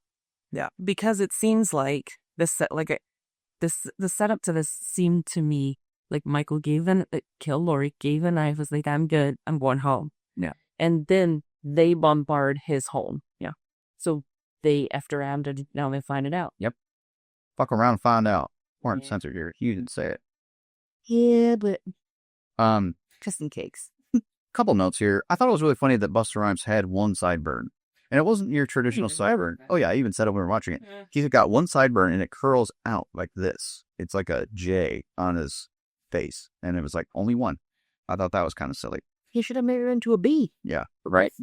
Yeah. Because it seems like the setup to this seemed to me like Michael killed Loree, gave a knife, was like, I'm good, I'm going home. Yeah. And then they bombard his home. Yeah. So they effed around and now they find it out. Yep. Fuck around and find out. Weren't censored here. You didn't say it. Yeah, but just in case. Couple notes here. I thought it was really funny that Busta Rhymes had one sideburn. And it wasn't your traditional sideburn. Oh yeah, I even said it when we were watching it. He's got one sideburn and it curls out like this. It's like a J on his face. And it was like only one. I thought that was kind of silly. He should have made it into a B. Yeah. Right.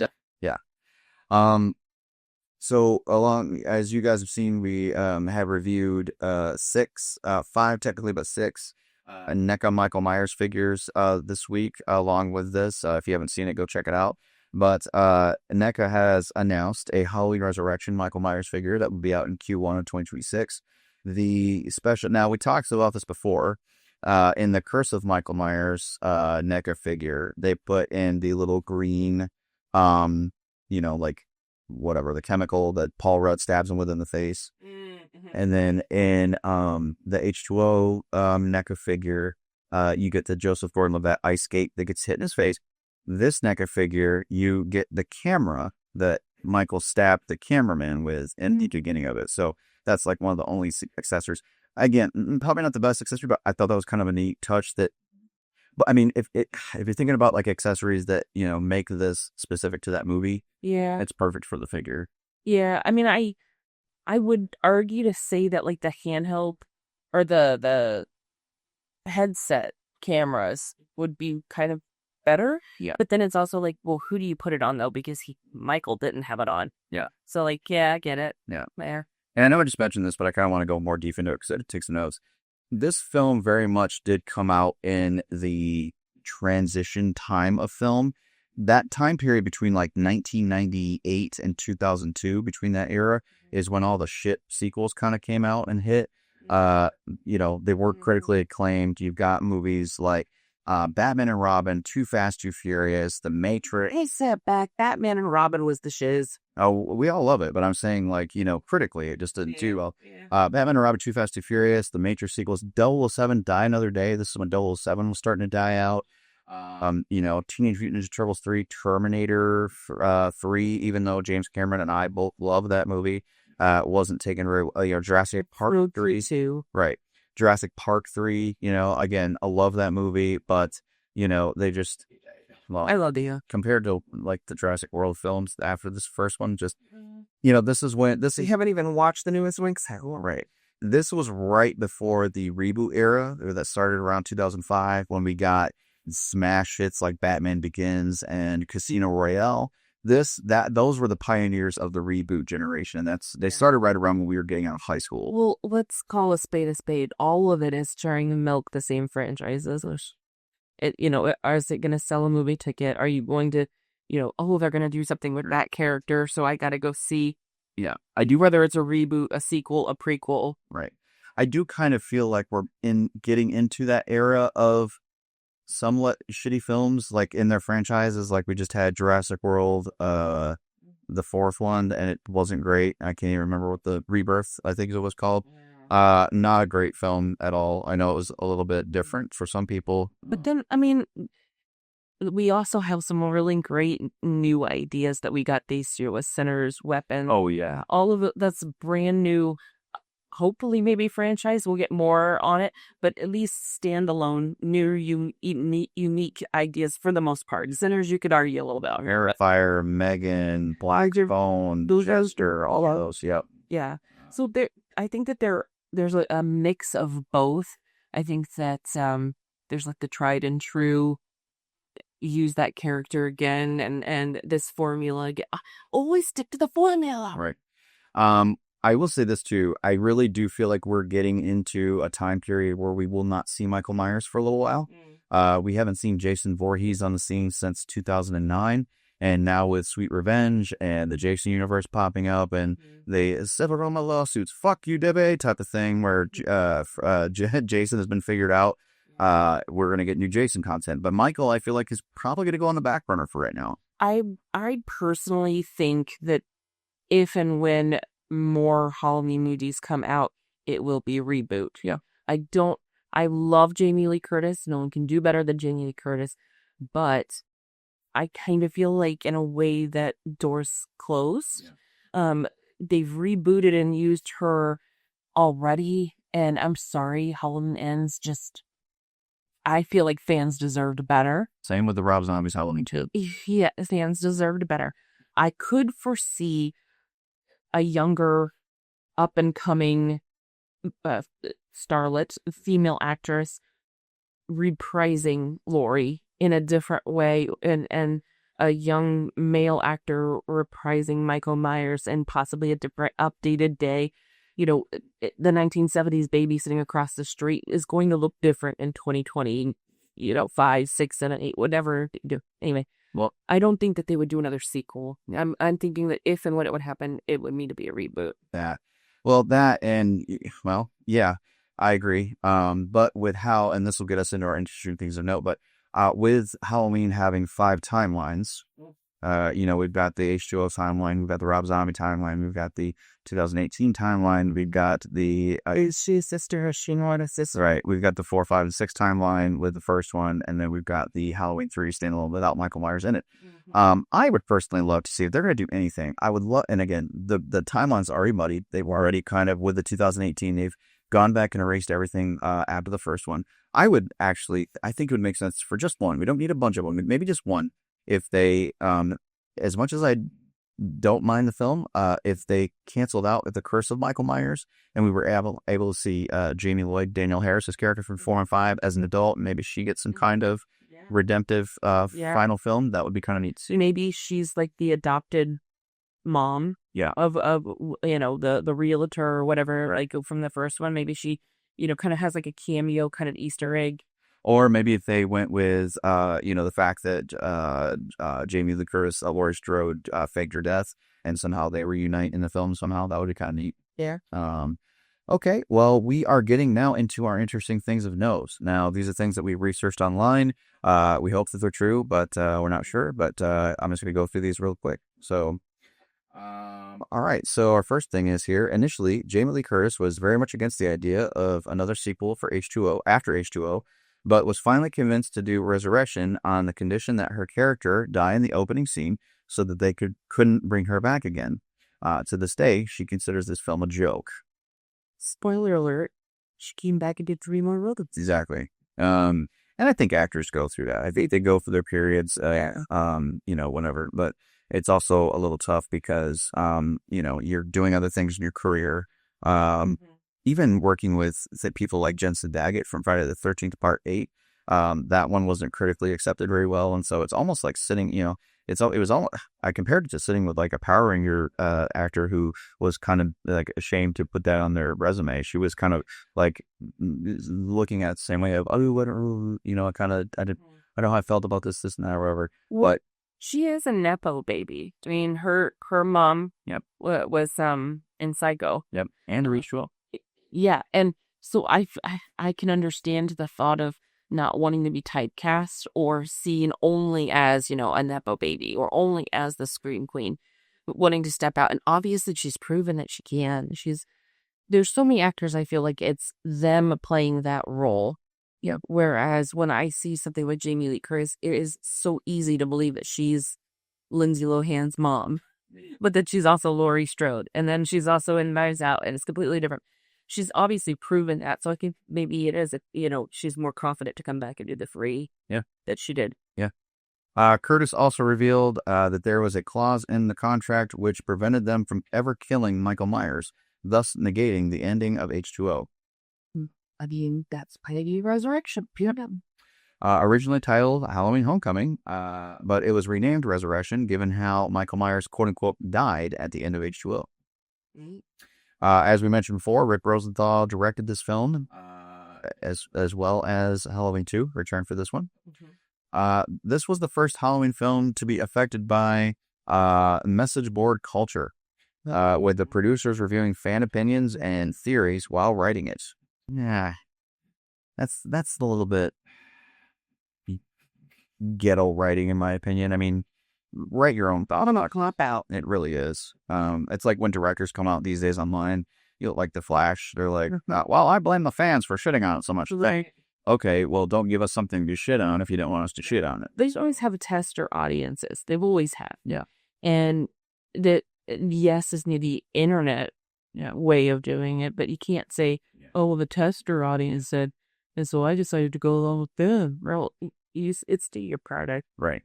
Yeah. So along, as you guys have seen, we have reviewed five technically, but six NECA Michael Myers figures this week along with this. If you haven't seen it, go check it out. But NECA has announced a Halloween Resurrection Michael Myers figure that will be out in Q1 of 2026. The special, now we talked about this before, in the Curse of Michael Myers NECA figure, they put in the little green, like whatever, the chemical that Paul Rudd stabs him with in the face. Mm-hmm. And then in the H2O NECA figure, you get the Joseph Gordon-Levitt ice skate that gets hit in his face. This NECA figure, you get the camera that Michael stabbed the cameraman with in the beginning of it. So that's like one of the only accessories. Again, probably not the best accessory, but I thought that was kind of a neat touch. But I mean, if you're thinking about like accessories that, make this specific to that movie, yeah, it's perfect for the figure. Yeah, I mean, I would argue to say that like the handheld or the headset cameras would be kind of better. Yeah. But then it's also like, well, who do you put it on though? Because Michael didn't have it on. Yeah. So like, yeah, I get it. Yeah. There. And I know I just mentioned this, but I kind of want to go more deep into it because it takes some notes. This film very much did come out in the transition time of film. That time period between like 1998 and 2002, between that era, is when all the shit sequels kind of came out and hit. They were critically acclaimed. You've got movies like Batman and Robin, Too Fast, Too Furious, The Matrix. Hey, step back. Batman and Robin was the shiz. Oh, we all love it, but I'm saying like, critically, it just didn't do well. Yeah. Batman and Robin, Too Fast, Too Furious, The Matrix sequels, 007, Die Another Day. This is when 007 was starting to die out. Teenage Mutant Ninja Turtles 3, Terminator 3, even though James Cameron and I both love that movie, wasn't taken very well. Jurassic Park 3 too. Right. Jurassic Park 3, again, I love that movie, but, they just, well, I love you. Compared to, like, the Jurassic World films after this first one, just, this is when, You haven't even watched the newest one? Right. This was right before the reboot era that started around 2005 when we got smash hits like Batman Begins and Casino Royale. Those were the pioneers of the reboot generation. They started right around when we were getting out of high school. Well, let's call a spade a spade. All of it is trying to milk the same franchises. Is it going to sell a movie ticket? Are you going to, they're going to do something with that character, so I got to go see. Yeah, I do. Whether it's a reboot, a sequel, a prequel. Right. I do kind of feel like we're getting into that era of somewhat shitty films like in their franchises. Like we just had Jurassic World, the fourth one, and it wasn't great. I can't even remember what the Rebirth, I think it was called. Not a great film at all. I know it was a little bit different for some people. But then, I mean, we also have some really great new ideas that we got this year with Sinner's Weapon. Oh, yeah. All of it, that's brand new. Hopefully, maybe franchise. We'll get more on it, but at least standalone, new, unique ideas for the most part. Sinners, you could argue a little bit. Fire, Megan, Black Phone, Chester, all of those. Yep. Yeah. So I think that there's a mix of both. I think that there's like the tried and true, use that character again, and this formula again. Always stick to the formula. Right. I will say this too. I really do feel like we're getting into a time period where we will not see Michael Myers for a little while. We haven't seen Jason Voorhees on the scene since 2009. And now with Sweet Revenge and the Jason universe popping up and they settled on my lawsuits, fuck you, Debbie, type of thing where Jason has been figured out. We're going to get new Jason content. But Michael, I feel like, is probably going to go on the back burner for right now. I personally think that if and when more Halloween movies come out, it will be a reboot. Yeah. I love Jamie Lee Curtis. No one can do better than Jamie Lee Curtis. But I kind of feel like in a way that doors closed. Yeah. They've rebooted and used her already. And I'm sorry, Halloween Ends just... I feel like fans deserved better. Same with the Rob Zombie's Halloween 2. Yeah, fans deserved better. I could foresee a younger, up-and-coming starlet, female actress, reprising Loree in a different way, and a young male actor reprising Michael Myers in possibly a different, updated day. You know, the 1970s baby sitting across the street is going to look different in 2020, 5, 6, 7, 8, whatever they do. Anyway. Well, I don't think that they would do another sequel. I'm thinking that if and when it would happen, it would need to be a reboot. Yeah, I agree. But with how, and this will get us into our interesting things to note, but with Halloween having 5 timelines, we've got the H2O timeline, we've got the Rob Zombie timeline, we've got the 2018 timeline, we've got the... is she a sister? Is she not a sister? Right, we've got the 4, 5, and 6 timeline with the first one, and then we've got the Halloween 3 standalone without Michael Myers in it. I would personally love to see if they're going to do anything. I would love, and again, the timeline's already muddied. They've already kind of, with the 2018, they've gone back and erased everything after the first one. I think it would make sense for just one. We don't need a bunch of them, maybe just one. If they, as much as I don't mind the film, if they canceled out The Curse of Michael Myers and we were able to see Jamie Lloyd, Danielle Harris's character from 4 and 5 as an adult, maybe she gets some kind of redemptive final film, that would be kind of neat. Maybe she's like the adopted mom of the realtor or whatever, like from the first one. Maybe she, kind of has like a cameo kind of Easter egg. Or maybe if they went with, the fact that Jamie Lee Curtis, Laurie Strode faked her death, and somehow they reunite in the film somehow, that would be kind of neat. Yeah. Okay, well, we are getting now into our interesting things of notes. Now, these are things that we researched online. We hope that they're true, but we're not sure. But I'm just going to go through these real quick. So, all right. So our first thing is here. Initially, Jamie Lee Curtis was very much against the idea of another sequel for H2O after H2O, but was finally convinced to do Resurrection on the condition that her character die in the opening scene so that they couldn't bring her back again. To this day, she considers this film a joke. Spoiler alert, she came back and did 3 more rodents. Exactly. And I think actors go through that. I think they go for their periods, whenever. But it's also a little tough because, you're doing other things in your career. Even working with people like Jensen Daggett from Friday the 13th Part 8, that one wasn't critically accepted very well, and so it's almost like sitting. I compared it to sitting with like a Power Ranger actor who was kind of like ashamed to put that on their resume. She was kind of like looking at it the same way of I don't know how I felt about this and that or whatever. But she is a nepo baby. I mean, her mom was in Psycho. And Ritual. Yeah, and so I can understand the thought of not wanting to be typecast or seen only as, a Nepo baby or only as the Scream Queen, but wanting to step out. And obviously she's proven that she can. There's so many actors, I feel like it's them playing that role. Yeah. Whereas when I see something with Jamie Lee Curtis, it is so easy to believe that she's Lindsay Lohan's mom, but that she's also Laurie Strode. And then she's also in Knives Out, and it's completely different. She's obviously proven that. So I think maybe it is, she's more confident to come back and do the free that she did. Yeah. Curtis also revealed that there was a clause in the contract which prevented them from ever killing Michael Myers, thus negating the ending of H2O. I mean, that's Peggy Resurrection. Originally titled Halloween Homecoming, but it was renamed Resurrection given how Michael Myers, quote-unquote, died at the end of H2O. As we mentioned before, Rick Rosenthal directed this film, as well as Halloween 2, Return for this one. This was the first Halloween film to be affected by message board culture, with the producers reviewing fan opinions and theories while writing it. Yeah, that's a little bit ghetto writing, in my opinion. I mean, write your own thought. Not clap out. It really is. It's like when directors come out these days online. Like The Flash. They're like, well, I blame the fans for shitting on it so much. Okay, well, don't give us something to shit on if you don't want us to shit on it. They always have a tester audiences. They've always had. Yeah. And that, yes, is the internet way of doing it, but you can't say, oh, well, the tester audience said, and so I decided to go along with them. Well, it's to your product. Right.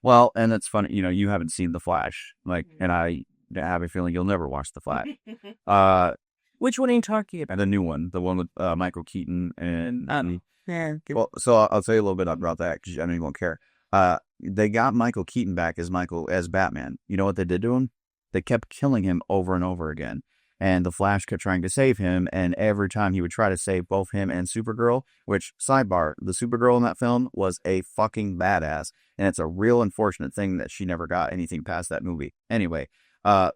Well, and it's funny, you haven't seen The Flash, and I have a feeling you'll never watch The Flash. Which one are you talking about? The new one, the one with Michael Keaton and... Well, so I'll tell you a little bit about that, because I know you won't care. They got Michael Keaton back as Batman. You know what they did to him? They kept killing him over and over again. And the Flash kept trying to save him, and every time he would try to save both him and Supergirl, which, sidebar, the Supergirl in that film was a fucking badass, and it's a real unfortunate thing that she never got anything past that movie. Anyway, but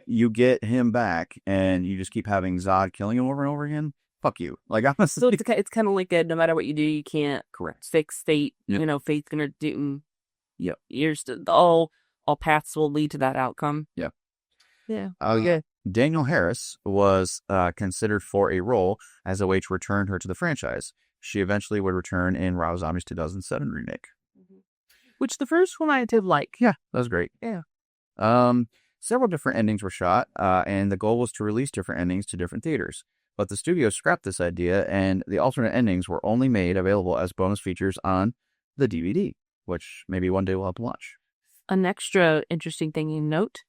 you get him back, and you just keep having Zod killing him over and over again. Fuck you. So it's kind of like no matter what you do, you can't fix fate. Yep. Fate's gonna do. Yeah, all paths will lead to that outcome. Yeah. Yeah. Okay. Danielle Harris was considered for a role as a way to return her to the franchise. She eventually would return in Rob Zombie's 2007 remake. Which the first one I did like. Yeah, that was great. Yeah. Several different endings were shot, and the goal was to release different endings to different theaters. But the studio scrapped this idea, and the alternate endings were only made available as bonus features on the DVD, which maybe one day we'll have to watch. An extra interesting thing you note,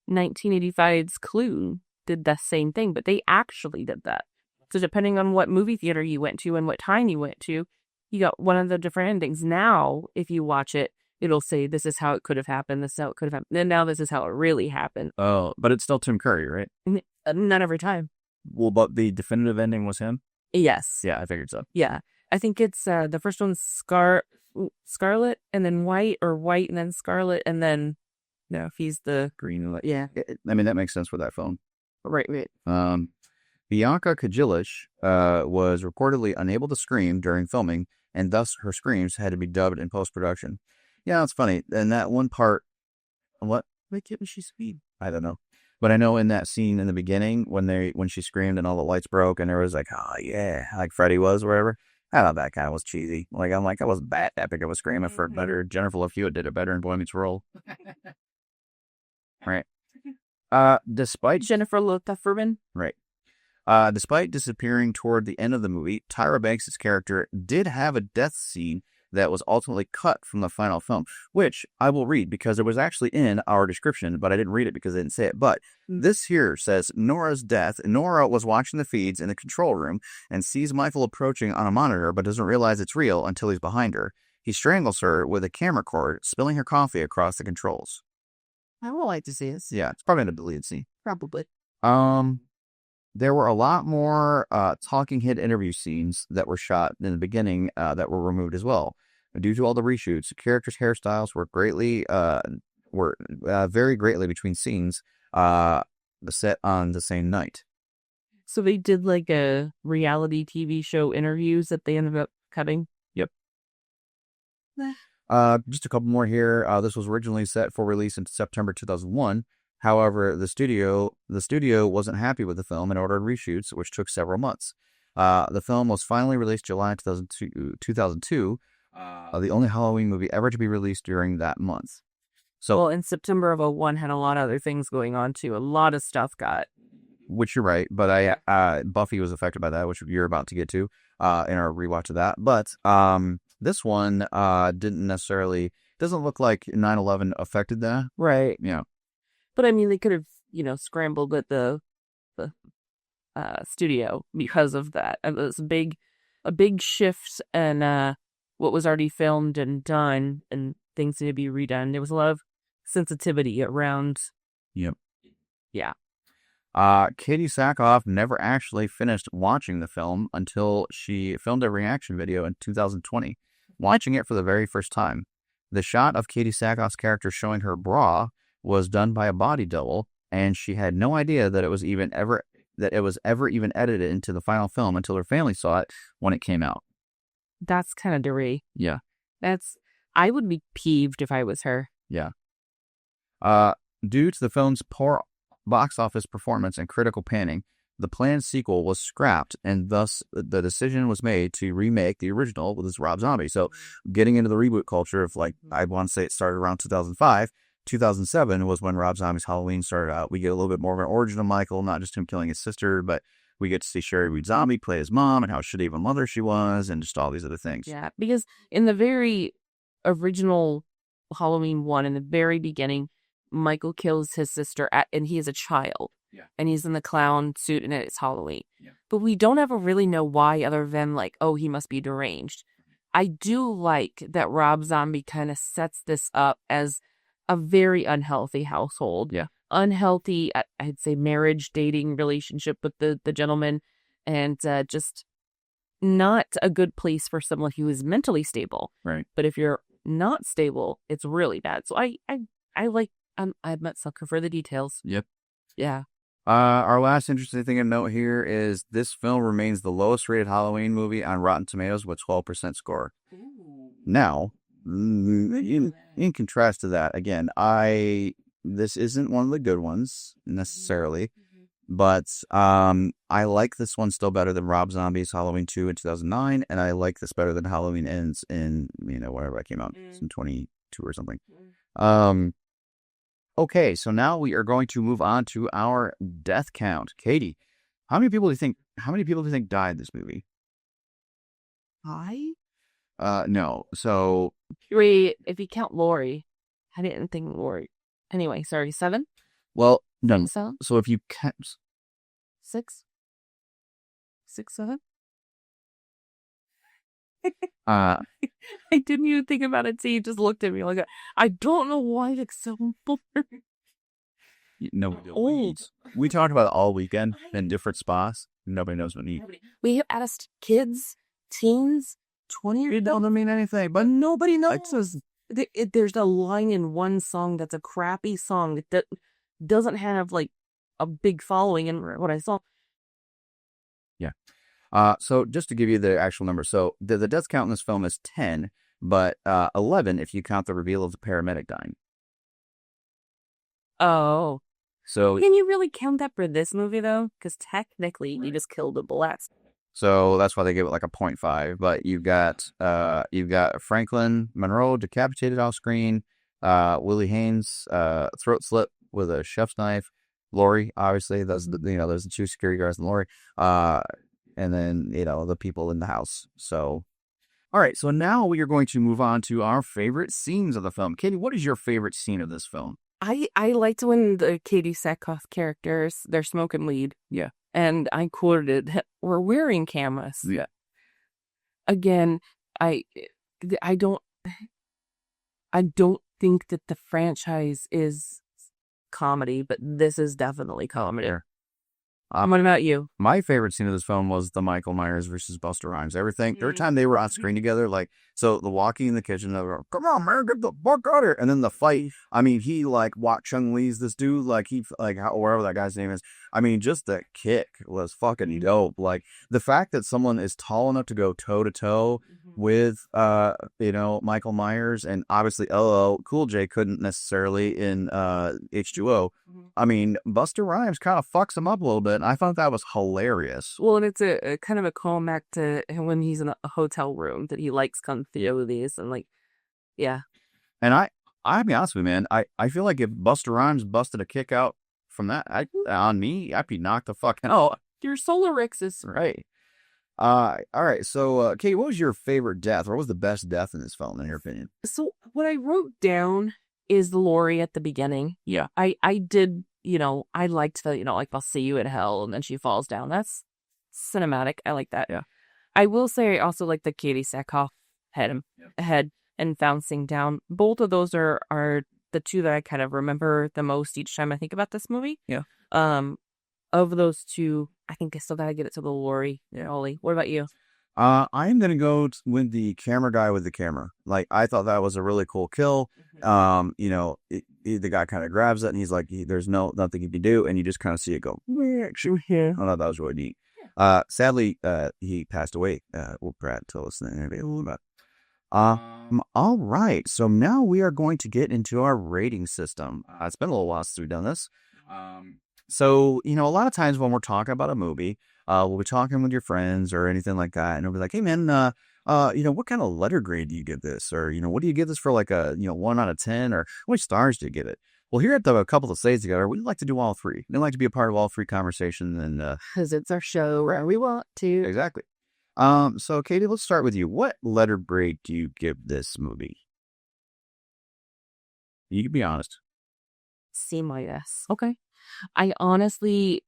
1985's Clue did the same thing, but they actually did that. So depending on what movie theater you went to and what time you went to, you got one of the different endings. Now, if you watch it, it'll say, this is how it could have happened, this is how it could have happened, and now this is how it really happened. Oh, but it's still Tim Curry, right? Not every time. Well, but the definitive ending was him? Yes. Yeah, I figured so. Yeah. I think it's the first one's Scarlet and then White, or White and then Scarlet, and then if he's the green. Yeah. I mean, that makes sense with that phone. Right. Bianca Kajilic was reportedly unable to scream during filming, and thus her screams had to be dubbed in post-production. Yeah, it's funny. And that one part, what? Why couldn't she scream? I don't know. But I know in that scene in the beginning, when she screamed and all the lights broke and there was like, oh yeah, like Freddy was or whatever, I thought that kind of was cheesy. I wasn't that epic of a scream. For better, Jennifer Love Hewitt did it better in Boy Meets World. Right. Despite Jennifer Love Hewitt. Right. Despite disappearing toward the end of the movie, Tyra Banks' character did have a death scene that was ultimately cut from the final film, which I will read because it was actually in our description, but I didn't read it because I didn't say it. But this here says, Nora's death. Nora was watching the feeds in the control room and sees Michael approaching on a monitor, but doesn't realize it's real until he's behind her. He strangles her with a camera cord, spilling her coffee across the controls. I would like to see this. Yeah, it's probably in a deleted scene. Probably. There were a lot more talking head interview scenes that were shot in the beginning that were removed as well. Due to all the reshoots, the characters' hairstyles were very greatly between scenes set on the same night. So they did like a reality TV show interviews that they ended up cutting. Yep. Just a couple more here. This was originally set for release in September 2001. However, the studio wasn't happy with the film and ordered reshoots, which took several months. The film was finally released July 2002, the only Halloween movie ever to be released during that month. So, well, in September of 2001 had a lot of other things going on too. A lot of stuff got. Which you're right, but Buffy was affected by that, which you're about to get to in our rewatch of that. But this one doesn't look like 9/11 affected that. Right. Yeah. But I mean, they could have, scrambled at the studio because of that. It was a big shift in what was already filmed and done, and things need to be redone. There was a lot of sensitivity around. Yep. Yeah. Katie Sackhoff never actually finished watching the film until she filmed a reaction video in 2020, watching it for the very first time. The shot of Katie Sackhoff's character showing her bra was done by a body double, and she had no idea that it was ever even edited into the final film until her family saw it when it came out. That's kind of Loree. Yeah. I would be peeved if I was her. Yeah. Due to the film's poor box office performance and critical panning, the planned sequel was scrapped, and thus the decision was made to remake the original with this Rob Zombie. So getting into the reboot culture of, like, I want to say it started around 2005. 2007 was when Rob Zombie's Halloween started out. We get a little bit more of an origin of Michael, not just him killing his sister, but we get to see Sherry Reed Zombie play his mom and how shitty of a mother she was, and just all these other things. Yeah, because in the very original Halloween 1, in the very beginning, Michael kills his sister and he is a child. Yeah. And he's in the clown suit and it's Halloween. Yeah. But we don't ever really know why, other than like, oh, he must be deranged. I do like that Rob Zombie kind of sets this up as a very unhealthy household. Yeah. Unhealthy, I'd say, marriage, dating relationship with the gentleman, and just not a good place for someone who is mentally stable. Right. But if you're not stable, it's really bad. So I like, I'm a sucker for the details. Yep. Yeah. Our last interesting thing to note here is this film remains the lowest rated Halloween movie on Rotten Tomatoes with 12% score. Ooh. Now, in contrast to that, again, this isn't one of the good ones necessarily, but I like this one still better than Rob Zombie's Halloween 2 in 2009, and I like this better than Halloween Ends in, whatever that came out, in 22 or something. Okay, so now we are going to move on to our death count. Katie, how many people do you think died this movie? No. So Wait, if you count Loree, I didn't think Loree. Anyway, sorry, 7? well, no. So So if you count 6? 6, 7? I didn't even think about it, so you just looked at me like, I don't know why it's so boring. No, Old. we talked about it all weekend in different spots. Nobody knows what to eat. We have asked kids, teens, 20 years It old. doesn't mean anything, but Nobody knows. There's a line in one song that's a crappy song that doesn't have like a big following in what I saw. Yeah. So just to give you the actual number, so the death count in this film is 10, but 11 if you count the reveal of the paramedic dying. Oh. So Can you really count that for this movie though? Because technically he just killed a blast. So that's why they give it like a 0.5. But you've got Franklin Monroe decapitated off screen, Willie Haynes throat slit with a chef's knife, Loree, obviously there's the two security guards and Loree, and then the people in the house. So all right, so now we are going to move on to our favorite scenes of the film. Katie, what is your favorite scene of this film? I liked when the Katie Sackhoff characters, they're smoking weed. Yeah. And I quoted, "We're wearing cameras." Yeah. Again, I don't think that the franchise is comedy, but this is definitely comedy. What about you? My favorite scene of this film was the Michael Myers versus Busta Rhymes. Every time they were on screen together, like, so the walking in the kitchen, they were, come on, man, get the fuck out of here. And then the fight, I mean, he like Chung Lee's this dude, like wherever that guy's name is. I mean, just the kick was fucking dope. Like the fact that someone is tall enough to go toe to toe with, Michael Myers, and obviously LL Cool J couldn't necessarily in H2O. I mean, Busta Rhymes kind of fucks him up a little bit, and I thought that was hilarious. Well, and it's a kind of a callback to when he's in a hotel room that he likes come through these, and like, yeah. And I'll be honest with you, man, I feel like if Busta Rhymes busted a kick out from that, I'd be knocked the fuck out. Your Solar Rix is Right. All right. So, Kate, what was your favorite death, or what was the best death in this film, in your opinion? So what I wrote down is the Loree at the beginning. Yeah. I did, I liked the, like, I'll see you in hell, and then she falls down. That's cinematic. I like that. Yeah. I will say I also like the Katie Sackhoff head and bouncing down. Both of those are the two that I kind of remember the most each time I think about this movie. Yeah. Of those two, I think I still gotta get it to the Loree. Yeah. Ollie, what about you? I'm gonna go with the camera guy with the camera. Like, I thought that was a really cool kill. The guy kind of grabs it, and he's like, "There's nothing he can do," and you just kind of see it go. I thought that was really neat. Sadly, he passed away. We'll Brad tell us in the interview a little bit. All right, so now we are going to get into our rating system. It's been a little while since we've done this. So, a lot of times when we're talking about a movie, we'll be talking with your friends or anything like that, and we'll be like, "Hey, man, what kind of letter grade do you give this? Or, what do you give this for, like a, 1 out of 10? Or how many stars do you give it?" Well, here at the Couple That Slays Together, we like to do all three. We like to be a part of all three conversations, and because it's our show where we want to. Exactly. So Katie, let's start with you. What letter grade do you give this movie? You can be honest. C-. Okay. I honestly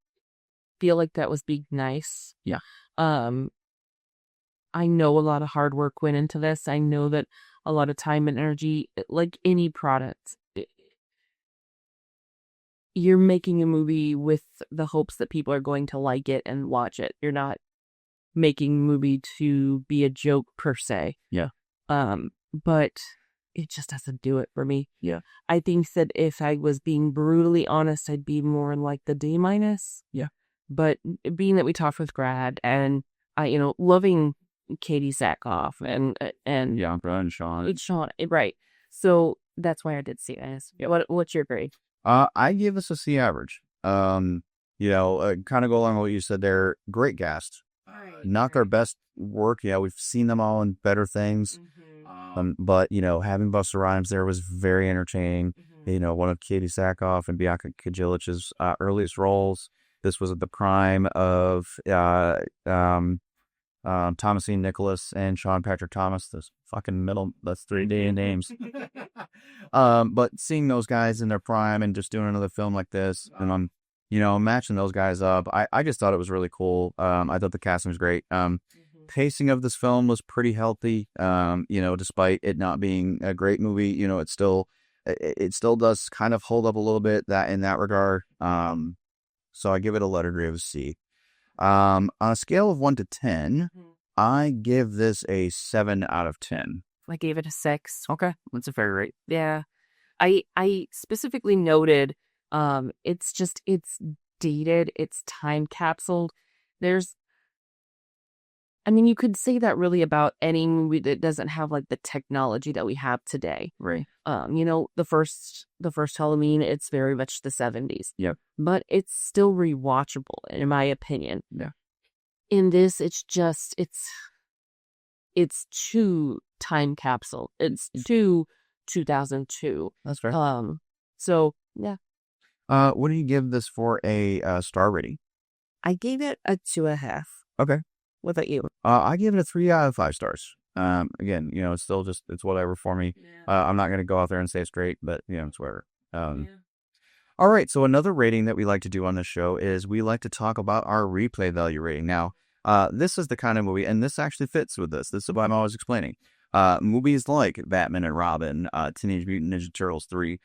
feel like that was being nice. Yeah. I know a lot of hard work went into this. I know that a lot of time and energy, like any product, you're making a movie with the hopes that people are going to like it and watch it. You're not making a movie to be a joke per se. Yeah. But it just doesn't do it for me. Yeah. I think that if I was being brutally honest, I'd be more like the D-. Yeah. But being that we talked with Grad and I, loving Katie Sackhoff and Bianca and Sean. Sean, right. So that's why I did C-. Yeah. What's your grade? I give this a C average. Kind of go along with what you said there. Great cast. Not their best work. Yeah, we've seen them all in better things. But having Busta Rhymes there was very entertaining. One of Katie Sackhoff and Bianca Kajilich's earliest roles. This was at the prime of Thomasine Nicholas and Sean Patrick Thomas. This fucking that's 3 names. But seeing those guys in their prime and just doing another film like this, and matching those guys up, I just thought it was really cool. I thought the casting was great. Pacing of this film was pretty healthy. Despite it not being a great movie, it still does kind of hold up a little bit in that regard. So I give it a letter grade of C. On a scale of 1 to 10, I give this a 7 out of 10. I gave it a 6. Okay, that's a fair rate. Yeah. I specifically noted it's dated, it's time capsuled. You could say that really about any movie that doesn't have like the technology that we have today. Right. The first Halloween, it's very much the 70s. Yeah. But it's still rewatchable, in my opinion. Yeah. In this, it's too time capsule. It's too 2002. That's fair. So yeah. What do you give this for a star rating? I gave it a 2.5. Okay. What about you? I give it a 3 out of 5 stars. Again, it's still it's whatever for me. Yeah. I'm not going to go out there and say it's great, but it's whatever. All right. So another rating that we like to do on this show is we like to talk about our replay value rating. Now, this is the kind of movie, and this actually fits with this. This is what I'm always explaining. Movies like Batman and Robin, Teenage Mutant Ninja Turtles 3,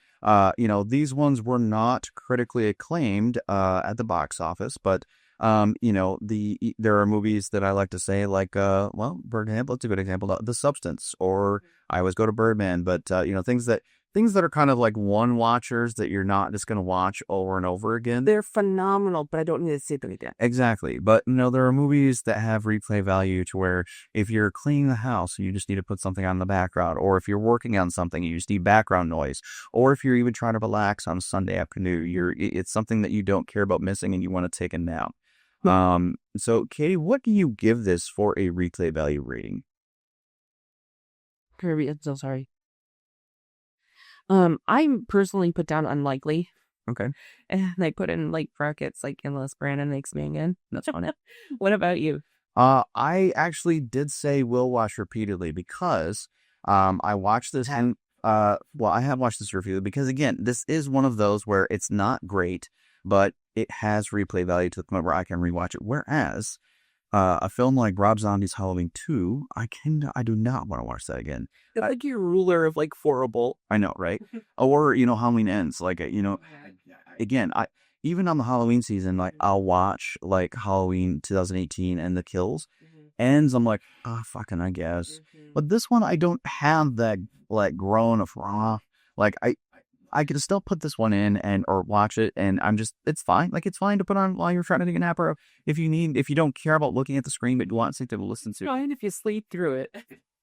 these ones were not critically acclaimed at the box office, but There are movies that I like to say, like, for example, it's a good example, The Substance, or I always go to Birdman, but, things that are kind of like one watchers that you're not just going to watch over and over again. They're phenomenal, but I don't need to see them again. Exactly. But, there are movies that have replay value to where if you're cleaning the house, you just need to put something on the background, or if you're working on something, you just need background noise, or if you're even trying to relax on Sunday afternoon, it's something that you don't care about missing and you want to take a nap. So Katie, what do you give this for a replay value rating? Kirby, I'm so sorry. I personally put down unlikely. Okay. And I put in like brackets, like unless Brandon makes me again. That's fine. What about you? I actually did say will watch repeatedly because I watched this and I have watched this repeatedly because, again, this is one of those where it's not great, but it has replay value to the point where I can rewatch it. Whereas a film like Rob Zombie's Halloween 2, I do not want to watch that again. It's like your ruler of like horrible. I know, right? Or, Halloween Ends. Like, again, even on the Halloween season, like I'll watch like Halloween 2018 and The Kills. Ends, I'm like, fucking, I guess. But this one, I don't have that like groan of like I can still put this one in or watch it, and it's fine. Like, it's fine to put on while you're trying to take a nap, or if you don't care about looking at the screen, but you want something to listen to. Fine if you sleep through it.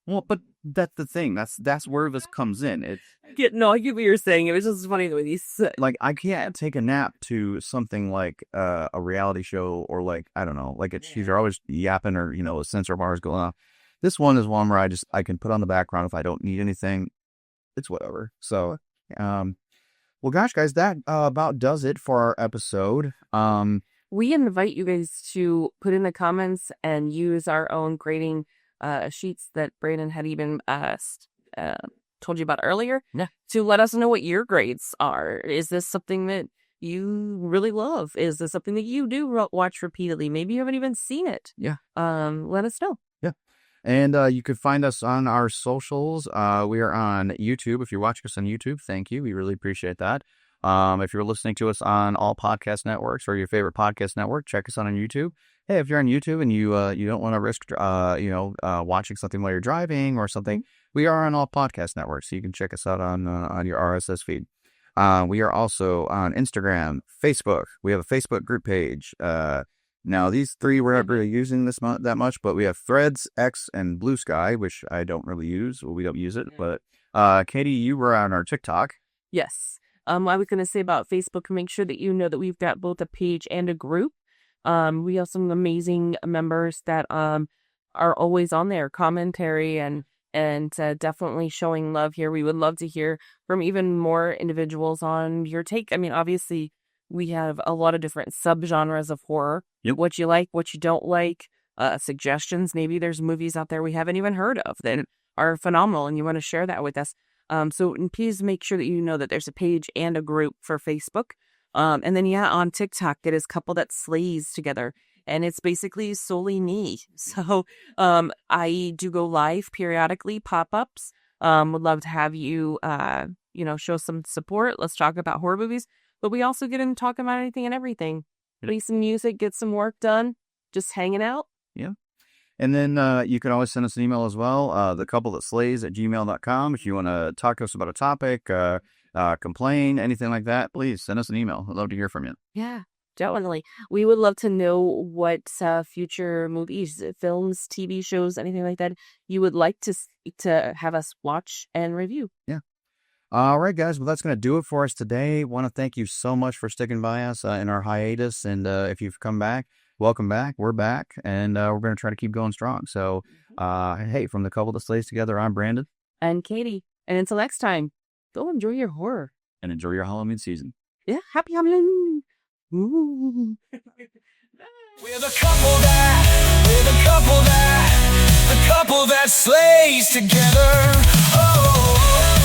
Well, but that's the thing. That's where this comes in. I get what you're saying. It was just funny the way you said. Like, I can't take a nap to something like a reality show, or like, I don't know, like you're always yapping, or a sensor bar is going off. This one is one where I can put on the background if I don't need anything. It's whatever. So, well, gosh, guys, that about does it for our episode. We invite you guys to put in the comments and use our own grading sheets that Brandon had even told you about earlier. Yeah. To let us know what your grades are. Is this something that you really love? Is this something that you do watch repeatedly? Maybe you haven't even seen it. Yeah. Let us know. Yeah. And you could find us on our socials. We are on YouTube. If you're watching us on YouTube, thank you. We really appreciate that. If you're listening to us on all podcast networks or your favorite podcast network, check us out on YouTube. Hey, if you're on YouTube and you don't want to risk watching something while you're driving or something, we are on all podcast networks, so you can check us out on your RSS feed. We are also on Instagram, Facebook. We have a Facebook group page. Now, these three we're not really using that much, but we have Threads, X, and Bluesky, which I don't really use. Well, we don't use it. But Katie, you were on our TikTok. Yes. I was going to say about Facebook, make sure that you know that we've got both a page and a group. We have some amazing members that are always on there, commentary and definitely showing love here. We would love to hear from even more individuals on your take. I mean, obviously, we have a lot of different subgenres of horror. Yep. What you like, what you don't like, suggestions. Maybe there's movies out there we haven't even heard of that are phenomenal and you want to share that with us. So please make sure that you know that there's a page and a group for Facebook. And then, on TikTok, it is Couple That Slays Together. And it's basically solely me. So I do go live periodically, pop-ups. Would love to have you, show some support. Let's talk about horror movies. But we also get into talking about anything and everything. Play some music, get some work done, just hanging out. Yeah. And then you can always send us an email as well, thecouplethatslays@gmail.com. If you want to talk to us about a topic, complain, anything like that, please send us an email. I'd love to hear from you. Yeah, definitely. We would love to know what future movies, films, TV shows, anything like that you would like to have us watch and review. Yeah. All right, guys. Well, that's going to do it for us today. Want to thank you so much for sticking by us in our hiatus. And if you've come back, welcome back. We're back, and we're going to try to keep going strong. So, hey, from the Couple That Slays Together, I'm Brandon. And Katie. And until next time, go enjoy your horror. And enjoy your Halloween season. Yeah, happy Halloween. Ooh. We're the couple that slays together. Oh.